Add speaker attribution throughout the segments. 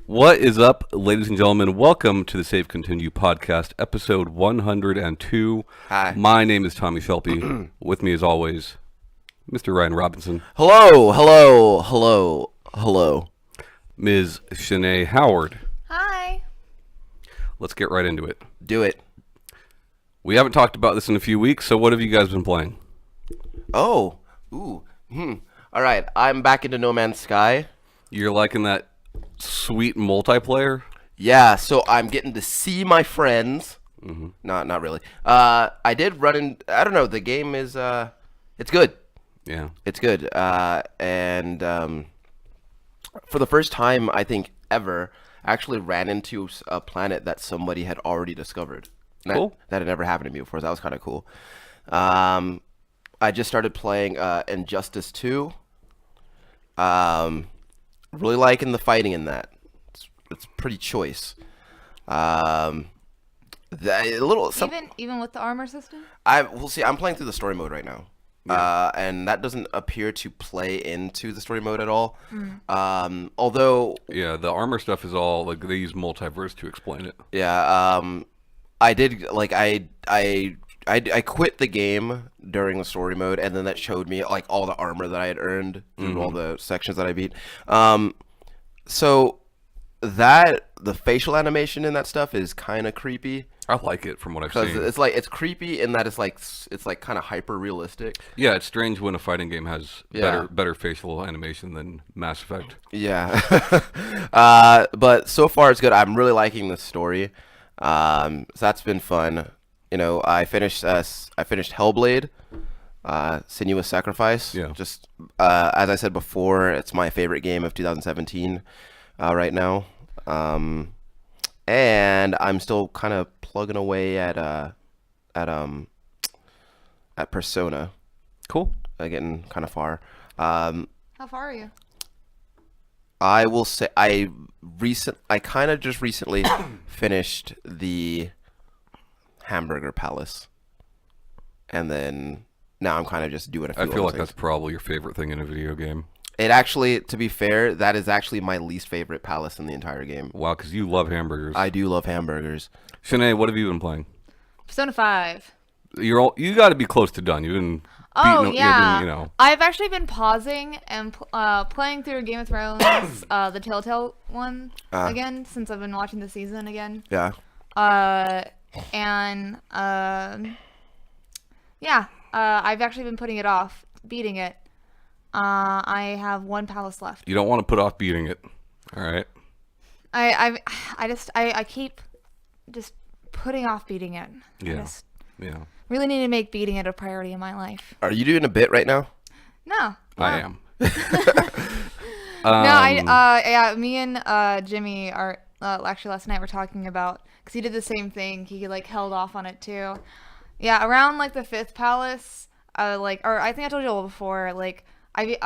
Speaker 1: What is up, ladies and gentlemen? Welcome to the Save Continue podcast, episode 102.
Speaker 2: Hi.
Speaker 1: My name is Tommy Shelby. With me, as always, Mr. Ryan Robinson.
Speaker 2: Hello.
Speaker 1: Ms. Shanee Howard.
Speaker 3: Hi.
Speaker 1: Let's get right into it.
Speaker 2: Do it.
Speaker 1: We haven't talked about this in a few weeks, so what have you guys been playing?
Speaker 2: Oh. All right. I'm back into No Man's Sky.
Speaker 1: You're liking that sweet multiplayer?
Speaker 2: Yeah. So I'm getting to see my friends.
Speaker 1: Mm-hmm.
Speaker 2: Not really. I did run in. I don't know. The game is. It's good.
Speaker 1: Yeah.
Speaker 2: It's good. And for the first time, I think ever, I actually ran into a planet that somebody had already discovered.
Speaker 1: Cool.
Speaker 2: That had never happened to me before. So that was kind of cool. I just started playing Injustice 2. Really liking the fighting in that. It's pretty choice. A little.
Speaker 3: Even with the armor system?
Speaker 2: We'll see. I'm playing through the story mode right now.
Speaker 1: Yeah.
Speaker 2: And that doesn't appear to play into the story mode at all. Although,
Speaker 1: Yeah, the armor stuff is all, like, they use multiverse to explain it.
Speaker 2: yeah, I did like I quit the game during the story mode, and then that showed me like all the armor that I had earned through all the sections that I beat. So that the facial animation in that stuff is kind of creepy.
Speaker 1: I like it from what I've
Speaker 2: Because
Speaker 1: seen.
Speaker 2: it's creepy in that it's like kind of hyper realistic.
Speaker 1: Yeah, it's strange when a fighting game has
Speaker 2: Yeah.
Speaker 1: better facial animation than Mass Effect.
Speaker 2: Yeah. But so far it's good. I'm really liking the story. So that's been fun. You know, I finished Hellblade, Sinuous Sacrifice.
Speaker 1: Yeah.
Speaker 2: Just as I said before, it's my favorite game of 2017 right now. And I'm still kind of plugging away at Persona,
Speaker 1: Cool.
Speaker 2: getting kind of far.
Speaker 3: How far are you?
Speaker 2: I will say I kind of just recently finished the Hamburger Palace, and then now I'm kind of just doing a few.
Speaker 1: I feel like
Speaker 2: other
Speaker 1: that's
Speaker 2: things.
Speaker 1: probably your favorite thing in a video game.
Speaker 2: It actually, to be fair, that is actually my least favorite palace in the entire game.
Speaker 1: Wow, because you love hamburgers.
Speaker 2: I do love hamburgers.
Speaker 1: Shanae, what have you been playing?
Speaker 3: Persona 5.
Speaker 1: You got to be close to done. You've been
Speaker 3: Oh,
Speaker 1: beating,
Speaker 3: yeah.
Speaker 1: you've been,
Speaker 3: I've actually been pausing and playing through Game of Thrones, the Telltale one, again, since I've been watching the season again.
Speaker 2: Yeah.
Speaker 3: I've actually been putting it off, beating it. I have one palace left.
Speaker 1: you don't want to put off beating it. All right.
Speaker 3: I keep just putting off beating it. I
Speaker 1: Yeah.
Speaker 3: just
Speaker 1: Yeah.
Speaker 3: really need to make beating it a priority in my life.
Speaker 2: Are you doing a bit right now?
Speaker 3: No.
Speaker 1: I am.
Speaker 3: Me and Jimmy are actually last night we're talking about, because he did the same thing. He like held off on it too. Yeah, around like the 5th palace, or I think I told you all before, like I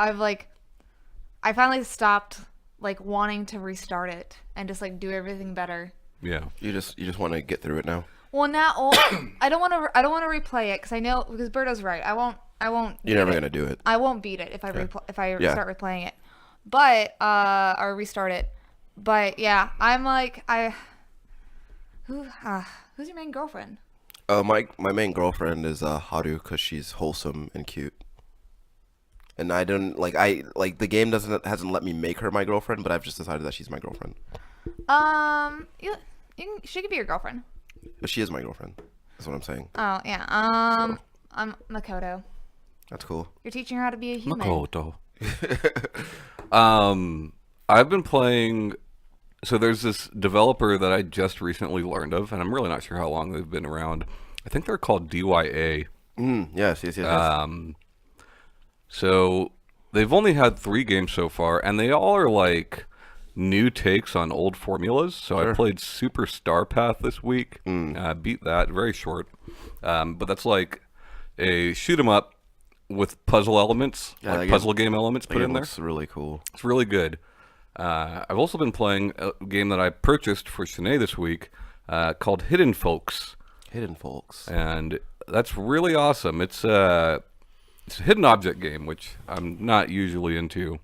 Speaker 3: finally stopped like wanting to restart it and just like do everything better.
Speaker 1: Yeah.
Speaker 2: You just want to get through it now.
Speaker 3: Well, now I don't want to replay it because I know, because Berto's right. I won't.
Speaker 2: You're never gonna do it.
Speaker 3: I won't beat it if I
Speaker 2: Yeah.
Speaker 3: start replaying it, but or restart it. But yeah, I'm like who's your main girlfriend?
Speaker 2: My main girlfriend is Haru because she's wholesome and cute. And I don't the game hasn't let me make her my girlfriend, but I've just decided that she's my girlfriend.
Speaker 3: She could be your girlfriend.
Speaker 2: But she is my girlfriend. That's what I'm saying.
Speaker 3: Oh yeah. I'm Makoto.
Speaker 2: That's cool.
Speaker 3: You're teaching her how to be a human.
Speaker 1: Makoto. I've been playing. So there's this developer that I just recently learned of, and I'm really not sure how long they've been around. I think they're called DYA.
Speaker 2: Yes.
Speaker 1: So they've only had 3 games so far, and they all are like new takes on old formulas. So I played Super Star Path this week. Beat that, very short. But that's like a shoot 'em up with puzzle elements,
Speaker 2: Yeah,
Speaker 1: like puzzle game elements put in there.
Speaker 2: Looks really cool.
Speaker 1: It's really good. I've also been playing a game that I purchased for Shanae this week called Hidden Folks.
Speaker 2: Hidden Folks.
Speaker 1: And that's really awesome. It's a hidden object game, which I'm not usually into,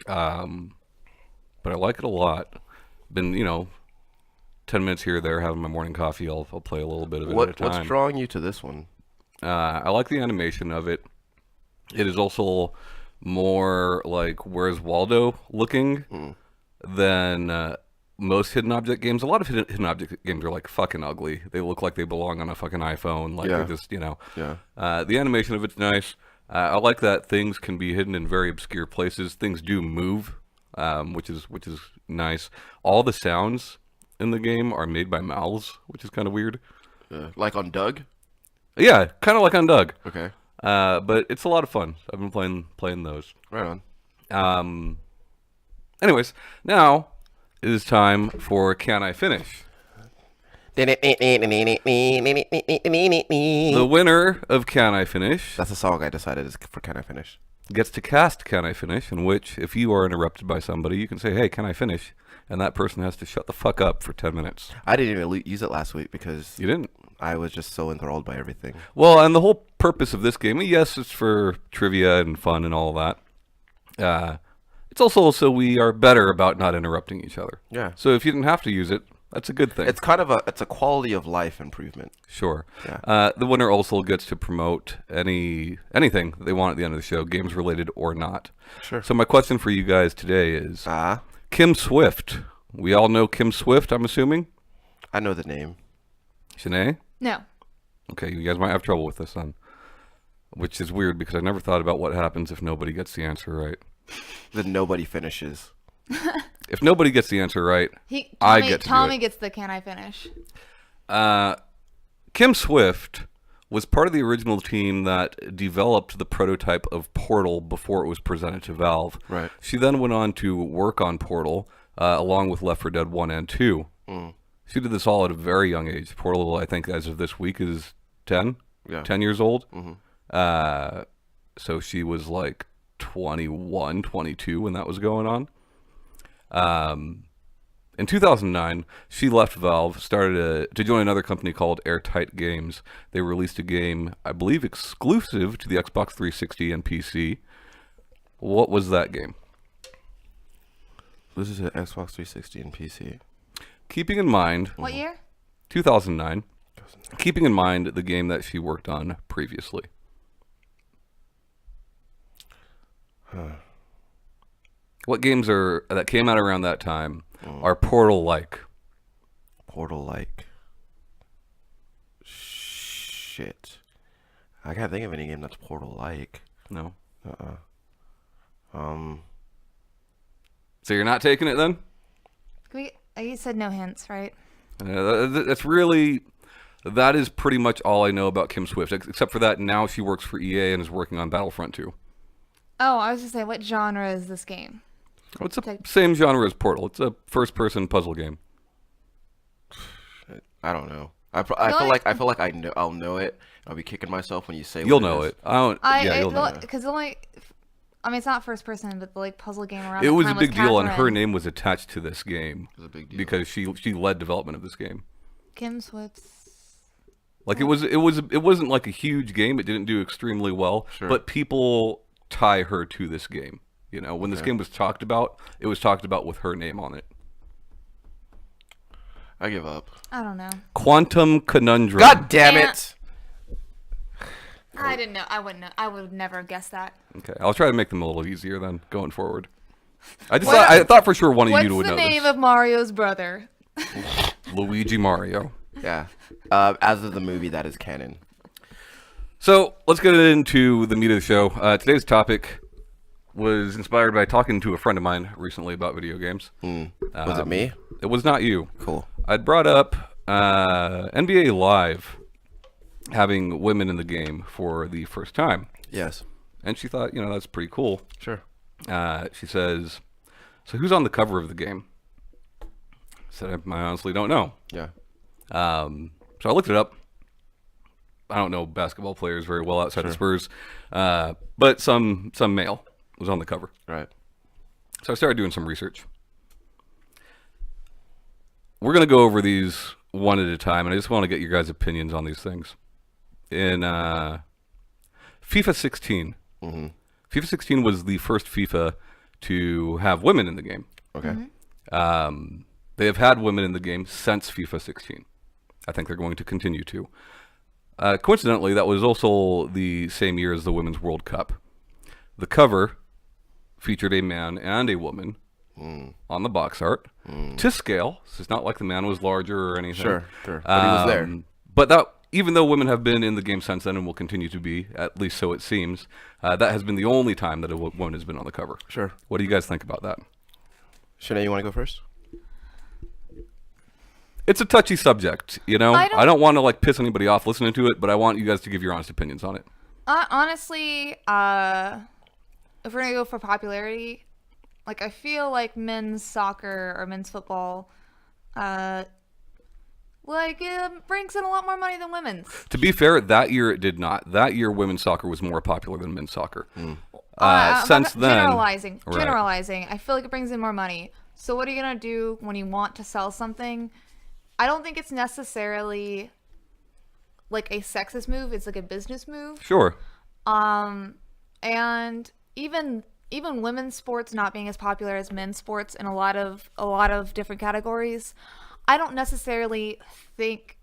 Speaker 1: but I like it a lot. been 10 minutes here or there having my morning coffee. I'll play a little bit of it at a time.
Speaker 2: What's drawing you to this one?
Speaker 1: I like the animation of it. It is also more like Where's Waldo looking than most hidden object games. A lot of hidden object games are like fucking ugly. They look like they belong on a fucking iPhone. Like they just the animation of it's nice. I like that things can be hidden in very obscure places. Things do move, which is nice. All the sounds in the game are made by mouths, which is kind of weird.
Speaker 2: Like on Doug?
Speaker 1: Yeah, kind of like on Doug.
Speaker 2: Okay.
Speaker 1: But it's a lot of fun. I've been playing those.
Speaker 2: Right on.
Speaker 1: Anyways, now it is time for Can I Finish? The winner of Can I Finish
Speaker 2: That's a song I decided is for Can I Finish.
Speaker 1: gets to cast Can I Finish, in which, if you are interrupted by somebody, you can say, hey, can I finish? And that person has to shut the fuck up for 10 minutes.
Speaker 2: I didn't even use it last week because
Speaker 1: You didn't?
Speaker 2: I was just so enthralled by everything.
Speaker 1: Well, and the whole purpose of this game, yes, it's for trivia and fun and all that. It's also so we are better about not interrupting each other.
Speaker 2: Yeah.
Speaker 1: So if you didn't have to use it, that's a good thing.
Speaker 2: It's kind of a quality of life improvement.
Speaker 1: Sure.
Speaker 2: Yeah.
Speaker 1: The winner also gets to promote anything they want at the end of the show, games related or not.
Speaker 2: Sure.
Speaker 1: So my question for you guys today is, Kim Swift. We all know Kim Swift, I'm assuming?
Speaker 2: I know the name.
Speaker 1: Shanee?
Speaker 3: No.
Speaker 1: Okay, you guys might have trouble with this then. Which is weird because I never thought about what happens if nobody gets the answer right.
Speaker 2: Then nobody finishes.
Speaker 1: If nobody gets the answer right, I get to
Speaker 3: Tommy
Speaker 1: do it.
Speaker 3: gets the Can I Finish?
Speaker 1: Kim Swift was part of the original team that developed the prototype of Portal before it was presented to Valve.
Speaker 2: Right.
Speaker 1: She then went on to work on Portal along with Left 4 Dead 1 and 2. She did this all at a very young age. Portal, I think, as of this week, is 10?
Speaker 2: Yeah.
Speaker 1: 10 years old? So she was like 21, 22 when that was going on. In 2009, she left Valve, started to join another company called Airtight Games. They released a game, I believe, exclusive to the Xbox 360 and PC. What was that game?
Speaker 2: This is an Xbox 360 and PC.
Speaker 1: Keeping in mind...
Speaker 3: What year?
Speaker 1: 2009. Keeping in mind the game that she worked on previously. What games that came out around that time are Portal-like?
Speaker 2: Portal-like. Shit. I can't think of any game that's Portal-like.
Speaker 1: No.
Speaker 2: Um.
Speaker 1: So you're not taking it then?
Speaker 3: You said no hints, right?
Speaker 1: That is pretty much all I know about Kim Swift. Except for that, now she works for EA and is working on Battlefront 2.
Speaker 3: Oh, I was just saying, what genre is this game?
Speaker 1: Oh, it's the same genre as Portal. It's a first-person puzzle game.
Speaker 2: I don't know. I feel like I'll know it. I'll be kicking myself when you say.
Speaker 1: You'll know it. You'll know it.
Speaker 3: Because it's not first person, but the puzzle game around.
Speaker 1: It was a
Speaker 3: time
Speaker 1: big deal, and her
Speaker 3: Catherine.
Speaker 1: name was attached to this game.
Speaker 2: It was a big deal
Speaker 1: because she led development of this game.
Speaker 3: Kim Swift's.
Speaker 1: Like it wasn't like a huge game. It didn't do extremely well, but people tie her to this game. You know, when this game was talked about, it was talked about with her name on it.
Speaker 2: I give up.
Speaker 3: I don't know.
Speaker 1: Quantum Conundrum.
Speaker 2: God damn it!
Speaker 3: I didn't know. I wouldn't know. I would never have guessed that.
Speaker 1: Okay, I'll try to make them a little easier then, going forward. I thought for sure one of you would know this.
Speaker 3: What's the name of Mario's brother?
Speaker 1: Luigi Mario.
Speaker 2: Yeah. As of the movie, that is canon.
Speaker 1: So let's get into the meat of the show. Today's topic was inspired by talking to a friend of mine recently about video games.
Speaker 2: Was it me?
Speaker 1: It was not you.
Speaker 2: Cool.
Speaker 1: I'd brought up NBA Live having women in the game for the first time.
Speaker 2: Yes.
Speaker 1: And she thought, that's pretty cool.
Speaker 2: Sure.
Speaker 1: She says, so who's on the cover of the game? I said, I honestly don't know.
Speaker 2: Yeah.
Speaker 1: So I looked it up. I don't know basketball players very well outside of Spurs, but some male was on the cover.
Speaker 2: Right.
Speaker 1: So I started doing some research. We're going to go over these one at a time, and I just want to get your guys' opinions on these things. In FIFA 16, FIFA 16 was the first FIFA to have women in the game.
Speaker 2: Okay.
Speaker 1: They have had women in the game since FIFA 16. I think they're going to continue to. Coincidentally, that was also the same year as the Women's World Cup. The cover featured a man and a woman on the box art to scale. So it's not like the man was larger or anything.
Speaker 2: Sure. But he was there.
Speaker 1: But that, even though women have been in the game since then and will continue to be, at least so it seems, that has been the only time that a woman has been on the cover.
Speaker 2: Sure.
Speaker 1: What do you guys think about that?
Speaker 2: Shanae, you want to go first?
Speaker 1: It's a touchy subject, you know? I don't want to like piss anybody off listening to it, but I want you guys to give your honest opinions on it.
Speaker 3: Honestly, if we're gonna go for popularity, like I feel like men's soccer or men's football, it brings in a lot more money than women's.
Speaker 1: To be fair, that year it did not. That year women's soccer was more popular than men's soccer. Since then,
Speaker 3: generalizing, I feel like it brings in more money. So what are you gonna do when you want to sell something? I don't think it's necessarily like a sexist move. It's like a business move.
Speaker 1: Sure.
Speaker 3: And even women's sports not being as popular as men's sports in a lot of different categories, I don't necessarily think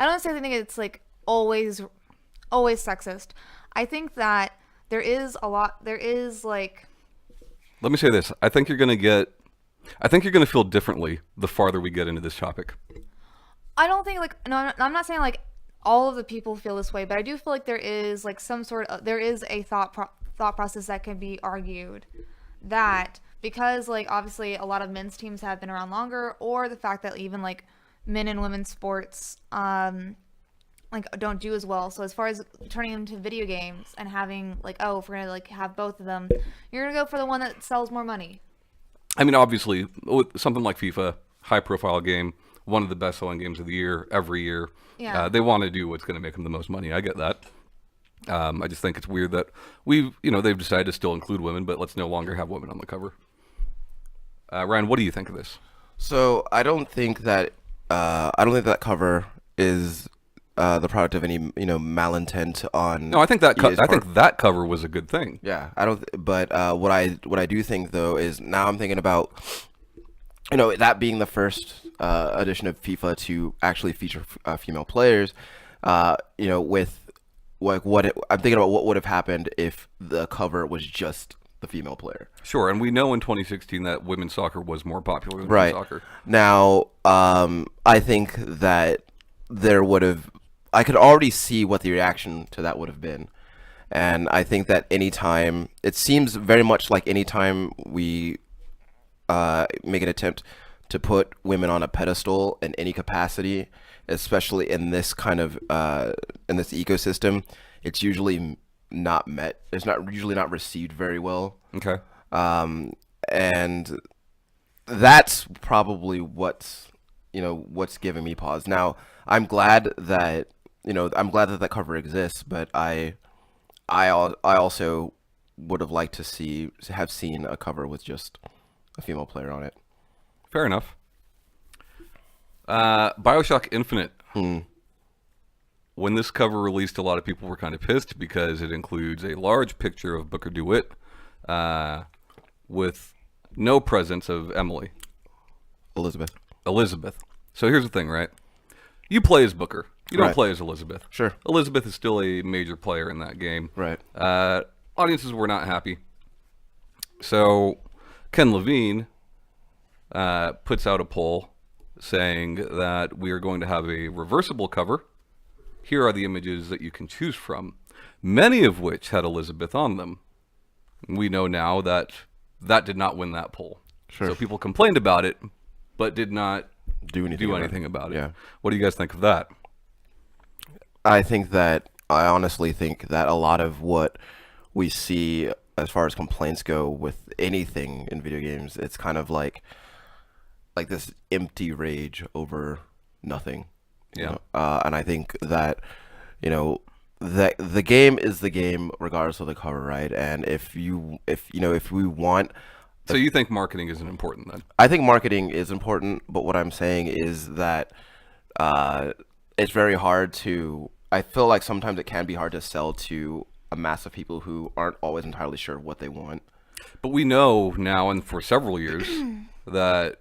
Speaker 3: it's like always sexist. I think that there is like.
Speaker 1: Let me say this. I think you're going to feel differently the farther we get into this topic.
Speaker 3: I don't think I'm not saying like all of the people feel this way, but I do feel like there is like there is a thought process that can be argued that because like obviously a lot of men's teams have been around longer, or the fact that even like men and women's sports like don't do as well. So as far as turning them into video games and having like, oh, if we're gonna like have both of them, you're gonna go for the one that sells more money.
Speaker 1: I mean, obviously, with something like FIFA, high-profile game, one of the best-selling games of the year every year.
Speaker 3: Yeah.
Speaker 1: They want to do what's going to make them the most money. I get that. I just think it's weird that they've decided to still include women, but let's no longer have women on the cover. Ryan, what do you think of this?
Speaker 2: So I don't think that cover is the product of any malintent on.
Speaker 1: No, I think that cover was a good thing.
Speaker 2: Yeah, I don't. But what I do think though is now I'm thinking about that being the first edition of FIFA to actually feature female players. With like I'm thinking about what would have happened if the cover was just the female player.
Speaker 1: Sure, and we know in 2016 that women's soccer was more popular than men's soccer.
Speaker 2: Now, I think that I could already see what the reaction to that would have been. And I think that it seems very much like anytime we make an attempt to put women on a pedestal in any capacity, especially in this kind of in this ecosystem, it's usually not met. It's usually not received very well.
Speaker 1: Okay.
Speaker 2: And that's probably what's giving me pause. Now, I'm glad that that cover exists, but I also would have liked to have seen a cover with just a female player on it.
Speaker 1: Fair enough. BioShock Infinite. When this cover released, a lot of people were kind of pissed because it includes a large picture of Booker DeWitt with no presence of Emily. Elizabeth. So here's the thing, right? You play as Booker. You don't play as Elizabeth.
Speaker 2: Sure.
Speaker 1: Elizabeth is still a major player in that game.
Speaker 2: Right.
Speaker 1: Audiences were not happy. So Ken Levine puts out a poll saying that we are going to have a reversible cover. Here are the images that you can choose from, many of which had Elizabeth on them. We know now that did not win that poll.
Speaker 2: Sure.
Speaker 1: So people complained about it, but did not
Speaker 2: do anything
Speaker 1: about it.
Speaker 2: Yeah.
Speaker 1: What do you guys think of that?
Speaker 2: I honestly think that a lot of what we see as far as complaints go with anything in video games, it's kind of like this empty rage over nothing.
Speaker 1: Yeah.
Speaker 2: And I think that that the game is the game regardless of the cover, right? And if we want.
Speaker 1: So you think marketing isn't important then?
Speaker 2: I think marketing is important, but what I'm saying is that it's very hard to. I feel like sometimes it can be hard to sell to a mass of people who aren't always entirely sure what they want.
Speaker 1: But we know now, and for several years, that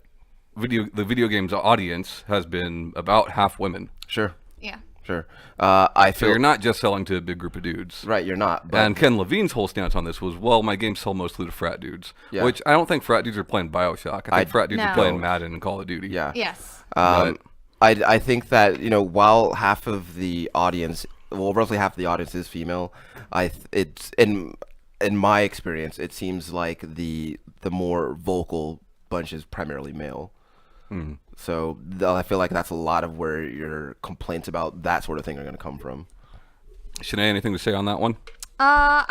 Speaker 1: the video games audience has been about half women.
Speaker 2: Sure.
Speaker 3: Yeah.
Speaker 2: Sure. I
Speaker 1: So
Speaker 2: feel
Speaker 1: you're not just selling to a big group of dudes.
Speaker 2: right. You're not. But
Speaker 1: And Ken Levine's whole stance on this was, well, my games sell mostly to frat dudes.
Speaker 2: Yeah.
Speaker 1: Which I don't think frat dudes are playing Bioshock. I think frat dudes
Speaker 3: No.
Speaker 1: are playing Madden and Call of Duty.
Speaker 2: yeah.
Speaker 3: Yes.
Speaker 2: I think that while half of the audience, well, roughly half of the audience is female, it's in my experience, it seems like the more vocal bunch is primarily male. So I feel like that's a lot of where your complaints about that sort of thing are going to come from.
Speaker 1: Shanee, anything to say on that one?
Speaker 3: All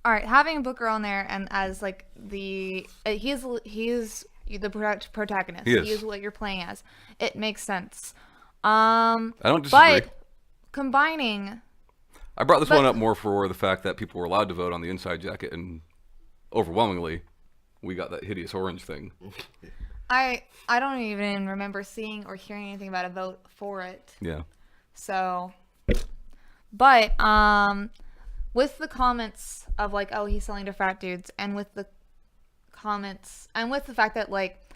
Speaker 3: right, having Booker on there and as like he's the protagonist.
Speaker 1: He is.
Speaker 3: He is what you're playing as. It makes sense.
Speaker 1: I don't disagree.
Speaker 3: But combining,
Speaker 1: I brought this one up more for the fact that people were allowed to vote on the inside jacket, and overwhelmingly, we got that hideous orange thing.
Speaker 3: I don't even remember seeing or hearing anything about a vote for it.
Speaker 1: Yeah.
Speaker 3: So, but with the comments of like, oh, he's selling to frat dudes, and with the comments and with the fact that like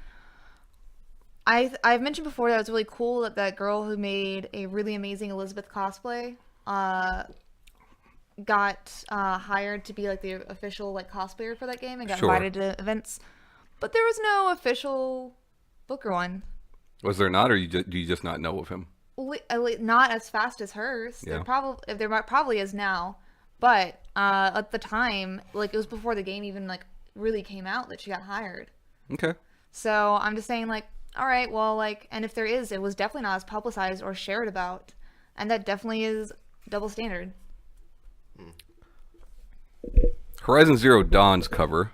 Speaker 3: I've mentioned before that it was really cool that that girl who made a really amazing Elizabeth cosplay got hired to be like the official like cosplayer for that game and got
Speaker 1: Sure.
Speaker 3: invited to events, but there was no official Booker one.
Speaker 1: Was there not, or do you just not know of him?
Speaker 3: Not as fast as hers.
Speaker 1: Yeah.
Speaker 3: There probably is now, but at the time, like it was before the game even like really came out that she got hired.
Speaker 1: Okay.
Speaker 3: So I'm just saying, like, all right, well, like, and if there is, it was definitely not as publicized or shared about, and that definitely is double standard.
Speaker 1: Horizon Zero Dawn's cover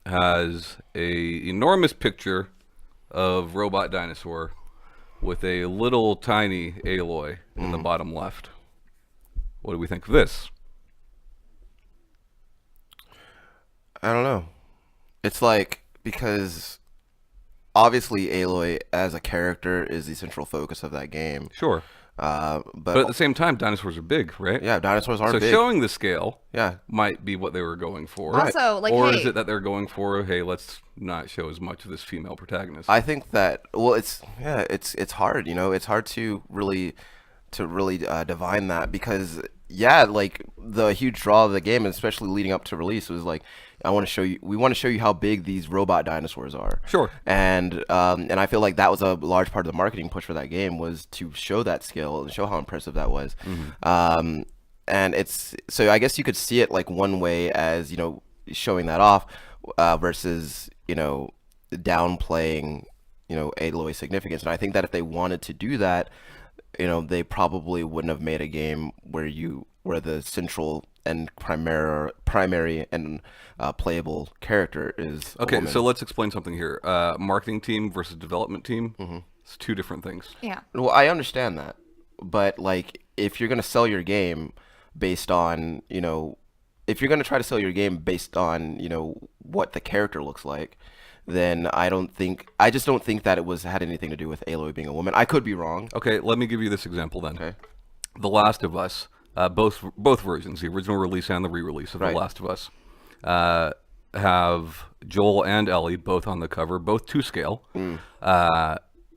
Speaker 1: has a enormous picture of robot dinosaur with a little tiny Aloy in the bottom left. What do we think of this?
Speaker 2: I don't know. It's like, because obviously Aloy as a character is the central focus of that game.
Speaker 1: Sure.
Speaker 2: But
Speaker 1: But at the same time, dinosaurs are big, right?
Speaker 2: yeah, dinosaurs are
Speaker 1: So
Speaker 2: big.
Speaker 1: showing the scale
Speaker 2: Yeah.
Speaker 1: might be what they were going for.
Speaker 3: Also, like,
Speaker 1: Or
Speaker 3: hey,
Speaker 1: is it that they're going for, hey, let's not show as much of this female protagonist?
Speaker 2: I think that, well, it's hard, it's hard to really divine that, because like the huge draw of the game, and especially leading up to release, was like, we want to show you how big these robot dinosaurs are.
Speaker 1: Sure.
Speaker 2: And I feel like that was a large part of the marketing push for that game, was to show that scale and show how impressive that was. And it's, so I guess you could see it like one way as, showing that off, versus, downplaying, Aloy's significance. And I think that if they wanted to do that, they probably wouldn't have made a game where the central and primary and playable character is a
Speaker 1: Okay,
Speaker 2: woman.
Speaker 1: so let's explain something here. Marketing team versus development team. It's two different things.
Speaker 3: yeah.
Speaker 2: Well, I understand that, but like, if you're gonna sell your game based on, if you're gonna try to sell your game based on, what the character looks like, then I just don't think that it had anything to do with Aloy being a woman. I could be wrong.
Speaker 1: Okay, let me give you this example then.
Speaker 2: Okay.
Speaker 1: The Last of Us, both versions, the original release and the re-release of
Speaker 2: Right.
Speaker 1: The Last of Us, have Joel and Ellie both on the cover, both to scale.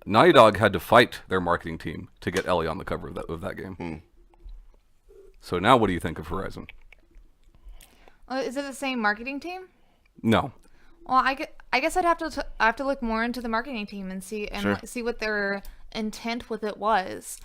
Speaker 1: Naughty Dog had to fight their marketing team to get Ellie on the cover of that game. So now what do you think of Horizon?
Speaker 3: Is it the same marketing team?
Speaker 1: No.
Speaker 3: Well, I guess I'd have to look more into the marketing team and see
Speaker 2: Sure.
Speaker 3: see what their intent with it was.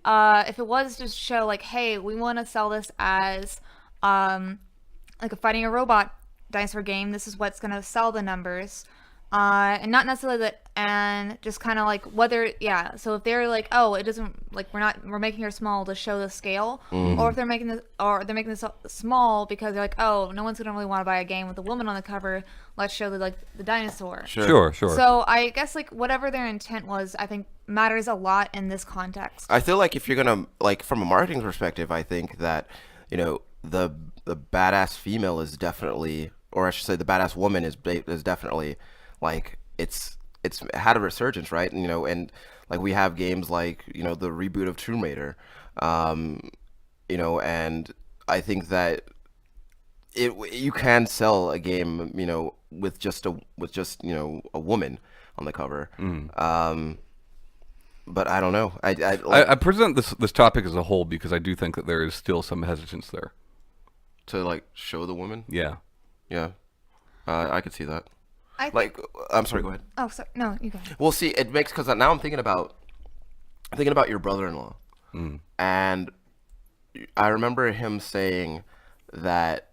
Speaker 3: If it was to show like, hey, we want to sell this as like a fighting a robot dinosaur game. This is what's gonna sell the numbers, and not necessarily that, and just kind of like whether So if they're like, oh, it doesn't, like, we're making her small to show the scale, or if they're making this small because they're like, oh, no one's gonna really want to buy a game with a woman on the cover. Let's show the dinosaur.
Speaker 1: Sure.
Speaker 3: So I guess like whatever their intent was, I think matters a lot in this context.
Speaker 2: I feel like if you're gonna, like, from a marketing perspective, I think that, the badass female is definitely, or I should say the badass woman is definitely, like, it's had a resurgence, right? And, and like we have games like, the reboot of Tomb Raider, and I think that you can sell a game, with just a woman on the cover. But I don't know.
Speaker 1: I present this topic as a whole because I do think that there is still some hesitance there.
Speaker 2: To like show the woman.
Speaker 1: Yeah.
Speaker 2: Yeah. I could see that. I'm sorry. Go ahead.
Speaker 3: Oh, sorry. No, you go.
Speaker 2: Well, see, it makes because now I'm thinking about your brother-in-law, and I remember him saying that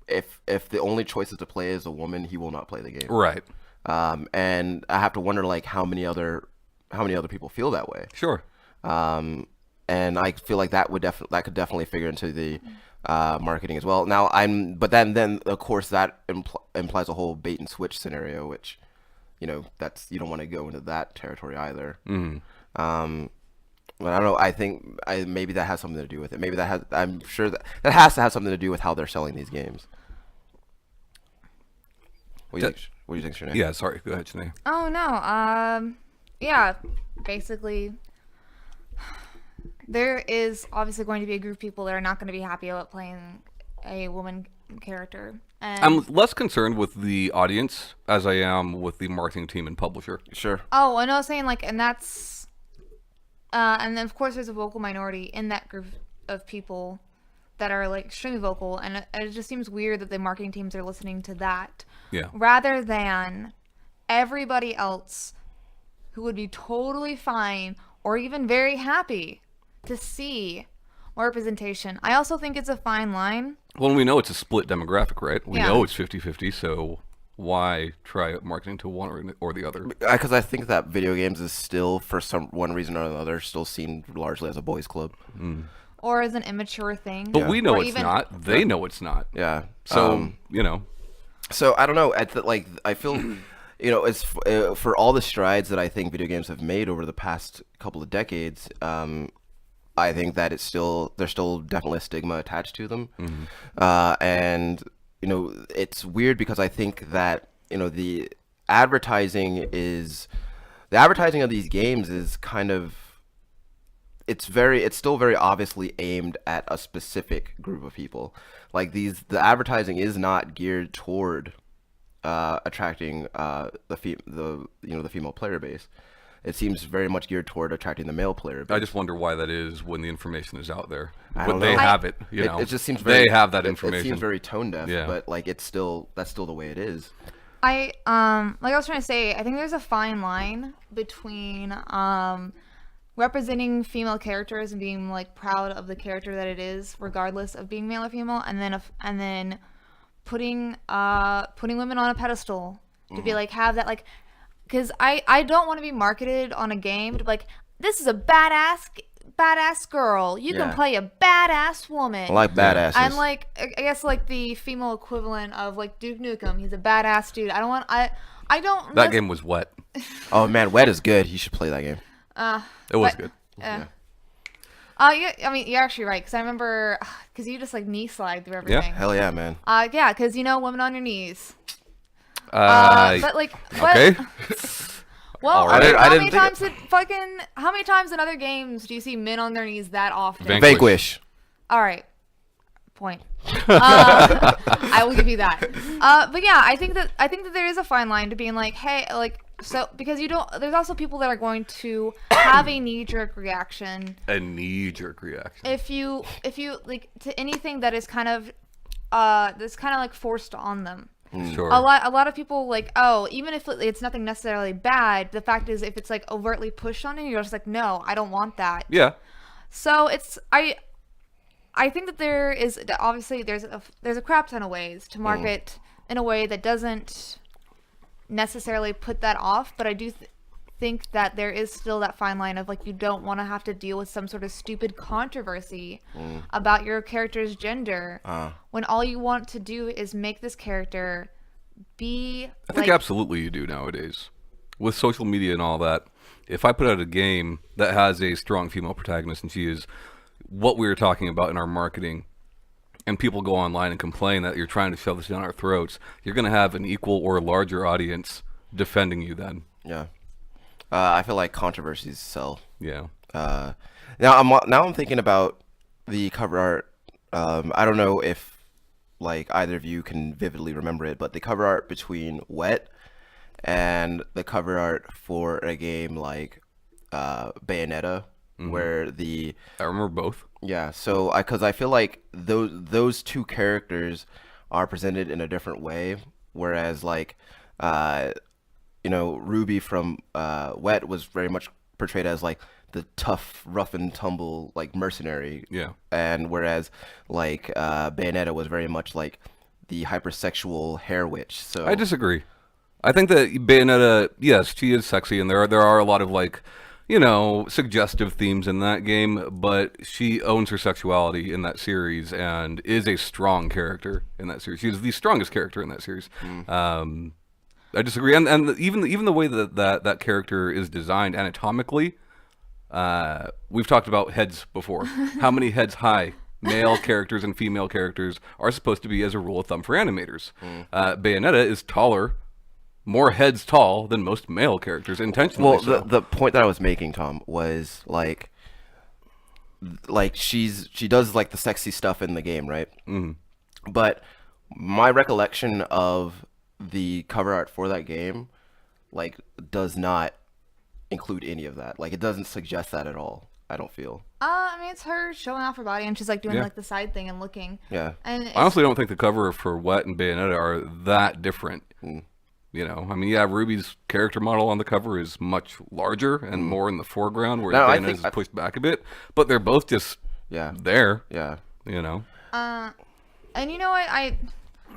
Speaker 2: if the only choice is to play as a woman, he will not play the game.
Speaker 1: Right.
Speaker 2: And I have to wonder like how many other people feel that way.
Speaker 1: Sure.
Speaker 2: And I feel like that could definitely figure into the marketing as well. Now but then of course that implies a whole bait and switch scenario, which you don't want to go into that territory either. But I don't know. I think maybe that has something to do with it. Maybe I'm sure that has to have something to do with how they're selling these games. What do you think, Shanee?
Speaker 1: Yeah, sorry. Go ahead, Shanee.
Speaker 3: Oh no. Yeah. Basically, there is obviously going to be a group of people that are not going to be happy about playing a woman character. And
Speaker 1: I'm less concerned with the audience as I am with the marketing team and publisher.
Speaker 2: Sure.
Speaker 3: Oh, and I was saying and that's, and then of course there's a vocal minority in that group of people that are like extremely vocal, and it just seems weird that the marketing teams are listening to that.
Speaker 1: Yeah.
Speaker 3: Rather than everybody else who would be totally fine or even very happy to see more representation. I also think it's a fine line.
Speaker 1: Well, we know it's a split demographic, right? We
Speaker 3: Yeah.
Speaker 1: know it's 50-50, so why try marketing to one or the other?
Speaker 2: Because I think that video games is still, for one reason or another, still seen largely as a boys' club.
Speaker 3: Or as an immature thing.
Speaker 1: But we know
Speaker 3: Or
Speaker 1: it's
Speaker 3: even-
Speaker 1: not. They know it's not.
Speaker 2: Yeah.
Speaker 1: So,
Speaker 2: So I don't know. I feel, it's for all the strides that I think video games have made over the past couple of decades. I think that there's still definitely a stigma attached to them, and it's weird because I think that the advertising of these games is kind of it's still very obviously aimed at a specific group of people. Like the advertising is not geared toward attracting the female player base. It seems very much geared toward attracting the male player base.
Speaker 1: I just wonder why that is when the information is out there.
Speaker 2: I
Speaker 1: But
Speaker 2: don't
Speaker 1: they
Speaker 2: know.
Speaker 1: have it,
Speaker 2: It just seems very,
Speaker 1: they have that
Speaker 2: It
Speaker 1: information.
Speaker 2: seems very tone deaf,
Speaker 1: Yeah.
Speaker 2: but like that's still the way it is.
Speaker 3: like I was trying to say, I think there's a fine line between representing female characters and being like proud of the character that it is, regardless of being male or female, and then putting women on a pedestal to be like have that like, because I don't want to be marketed on a game to be like, this is a badass girl. You can
Speaker 2: Yeah.
Speaker 3: play a badass woman.
Speaker 2: I like badasses.
Speaker 3: And like I guess like the female equivalent of like Duke Nukem, he's a badass dude. I don't.
Speaker 1: That game was wet.
Speaker 2: Oh man, Wet is good. You should play that game.
Speaker 1: It was
Speaker 3: but-
Speaker 1: good.
Speaker 2: Yeah.
Speaker 3: Yeah, I mean, you're actually right, because I remember, because you just like knee slide through everything.
Speaker 2: Hell yeah, man.
Speaker 3: Yeah, because women on your knees. But like,
Speaker 1: okay.
Speaker 3: well,
Speaker 1: All right.
Speaker 2: I didn't
Speaker 3: how many times in other games do you see men on their knees that often?
Speaker 1: Vanquish.
Speaker 2: Vanquish.
Speaker 3: All right, point. I will give you that. But yeah, I think that there is a fine line to being like, hey, like, so because there's also people that are going to have a knee-jerk reaction.
Speaker 1: A knee-jerk reaction.
Speaker 3: If you like to anything that is kind of that's kind of like forced on them.
Speaker 1: Sure.
Speaker 3: A lot of people like, oh, even if it's nothing necessarily bad, the fact is if it's like overtly pushed on you, you're just like, no, I don't want that.
Speaker 1: Yeah.
Speaker 3: So I think that there is obviously there's a crap ton of ways to market in a way that doesn't necessarily put that off, but I do think that there is still that fine line of like you don't want to have to deal with some sort of stupid controversy about your character's gender when all you want to do is make this character be
Speaker 1: I think absolutely you do nowadays. With social media and all that, if I put out a game that has a strong female protagonist and she is what we were talking about in our marketing, and people go online and complain that you're trying to shove this down our throats, you're going to have an equal or larger audience defending you then.
Speaker 2: Yeah. I feel like controversies sell.
Speaker 1: Yeah.
Speaker 2: Now I'm thinking about the cover art. I don't know if like either of you can vividly remember it, but the cover art between Wet and the cover art for a game like Bayonetta, where
Speaker 1: I remember both.
Speaker 2: yeah, so because I feel like those two characters are presented in a different way, whereas like Ruby from Wet was very much portrayed as like the tough, rough and tumble like mercenary.
Speaker 1: Yeah.
Speaker 2: And whereas like Bayonetta was very much like the hypersexual hair witch. So
Speaker 1: I disagree. I think that Bayonetta, yes, she is sexy, and there are a lot of like, suggestive themes in that game, but she owns her sexuality in that series and is a strong character in that series. She is the strongest character in that series. I disagree, and even the way that character is designed anatomically, we've talked about heads before. How many heads high male characters and female characters are supposed to be as a rule of thumb for animators? Bayonetta is taller. More heads tall than most male characters, intentionally.
Speaker 2: Well, the point that I was making, Tom, was like she does like the sexy stuff in the game, right? But my recollection of the cover art for that game, like, does not include any of that. Like, it doesn't suggest that at all. I don't feel.
Speaker 3: I mean, it's her showing off her body, and she's like doing like the side thing and looking.
Speaker 2: Yeah.
Speaker 3: And
Speaker 1: I honestly don't think the cover for Wet and Bayonetta are that different. I mean, yeah, Ruby's character model on the cover is much larger and more in the foreground, whereas Bayonetta's is pushed back a bit. But they're both just there.
Speaker 2: Yeah.
Speaker 3: And you know what? I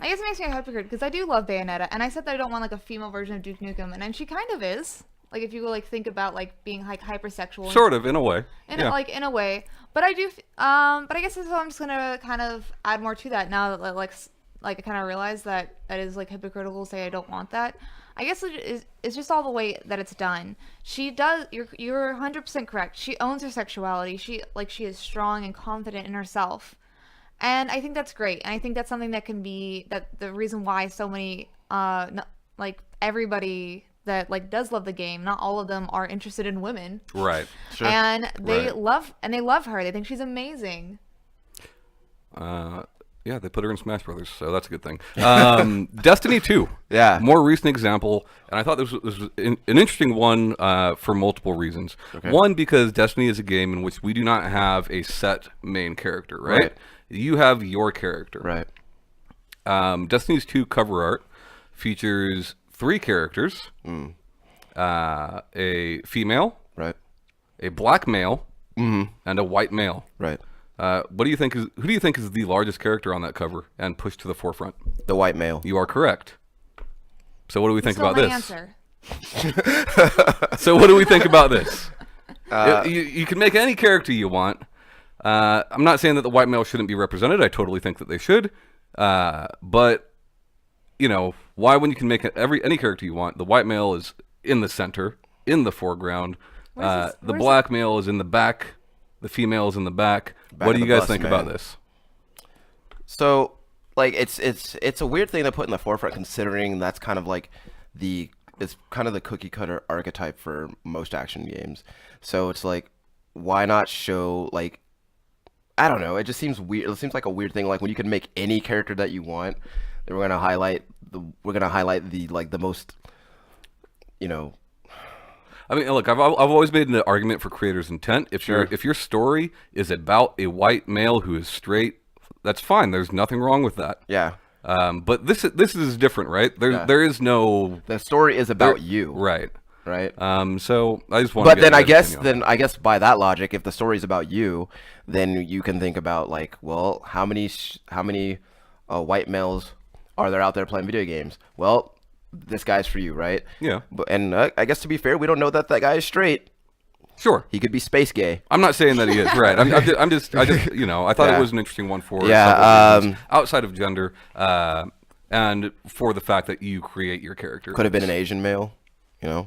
Speaker 3: guess it makes me a hypocrite because I do love Bayonetta, and I said that I don't want like a female version of Duke Nukem, and then she kind of is. Like if you go like think about like being like hypersexual.
Speaker 1: Sort of, in a way.
Speaker 3: In a way, but I do. But I guess so I'm just gonna kind of add more to that now that like I kind of realize that is like hypocritical to say I don't want that. I guess it's just all the way that it's done. She does. You're 100% correct. She owns her sexuality. She is strong and confident in herself, and I think that's great. And I think that's something that can be the reason why so many like everybody that like does love the game, not all of them are interested in women.
Speaker 1: Right.
Speaker 3: Sure. And they love her. They think she's amazing.
Speaker 1: Yeah, they put her in Smash Brothers, so that's a good thing. Destiny 2.
Speaker 2: Yeah.
Speaker 1: More recent example, and I thought this was an interesting one for multiple reasons. Okay. One, because Destiny is a game in which we do not have a set main character, right? You have your character.
Speaker 2: Right.
Speaker 1: Destiny's 2 cover art features 3 characters, a female,
Speaker 2: right,
Speaker 1: a black male, and a white male.
Speaker 2: Right.
Speaker 1: Who do you think is the largest character on that cover and pushed to the forefront?
Speaker 2: The white male.
Speaker 1: You are correct. So what do we think about this?
Speaker 3: Answer.
Speaker 1: So what do we think about this? You can make any character you want. I'm not saying that the white male shouldn't be represented. I totally think that they should. But why when you can make any character you want, the white male is in the center, in the foreground. The black male is in the back. The female is in the back. What do you guys think about this?
Speaker 2: So, like, it's a weird thing to put in the forefront, considering that's kind of like it's kind of the cookie cutter archetype for most action games. So it's like, why not show, like, I don't know. It just seems weird. It seems like a weird thing. Like when you can make any character that you want, then we're gonna highlight the like the most,
Speaker 1: I mean, look, I've always made an argument for creators' intent. If your story is about a white male who is straight, that's fine. There's nothing wrong with that.
Speaker 2: Yeah.
Speaker 1: But this is different, right? There is no.
Speaker 2: The story is about you.
Speaker 1: Right.
Speaker 2: Right.
Speaker 1: So I just want.
Speaker 2: But then I guess by that logic, if the story is about you, then you can think about like, well, how many white males are there out there playing video games? Well, this guy's for you, right?
Speaker 1: Yeah.
Speaker 2: And I guess to be fair, we don't know that guy is straight.
Speaker 1: Sure.
Speaker 2: He could be space gay.
Speaker 1: I'm not saying that he is, right? I just I thought it was an interesting one for outside of gender, and for the fact that you create your character.
Speaker 2: Could have been an Asian male,
Speaker 1: Yeah,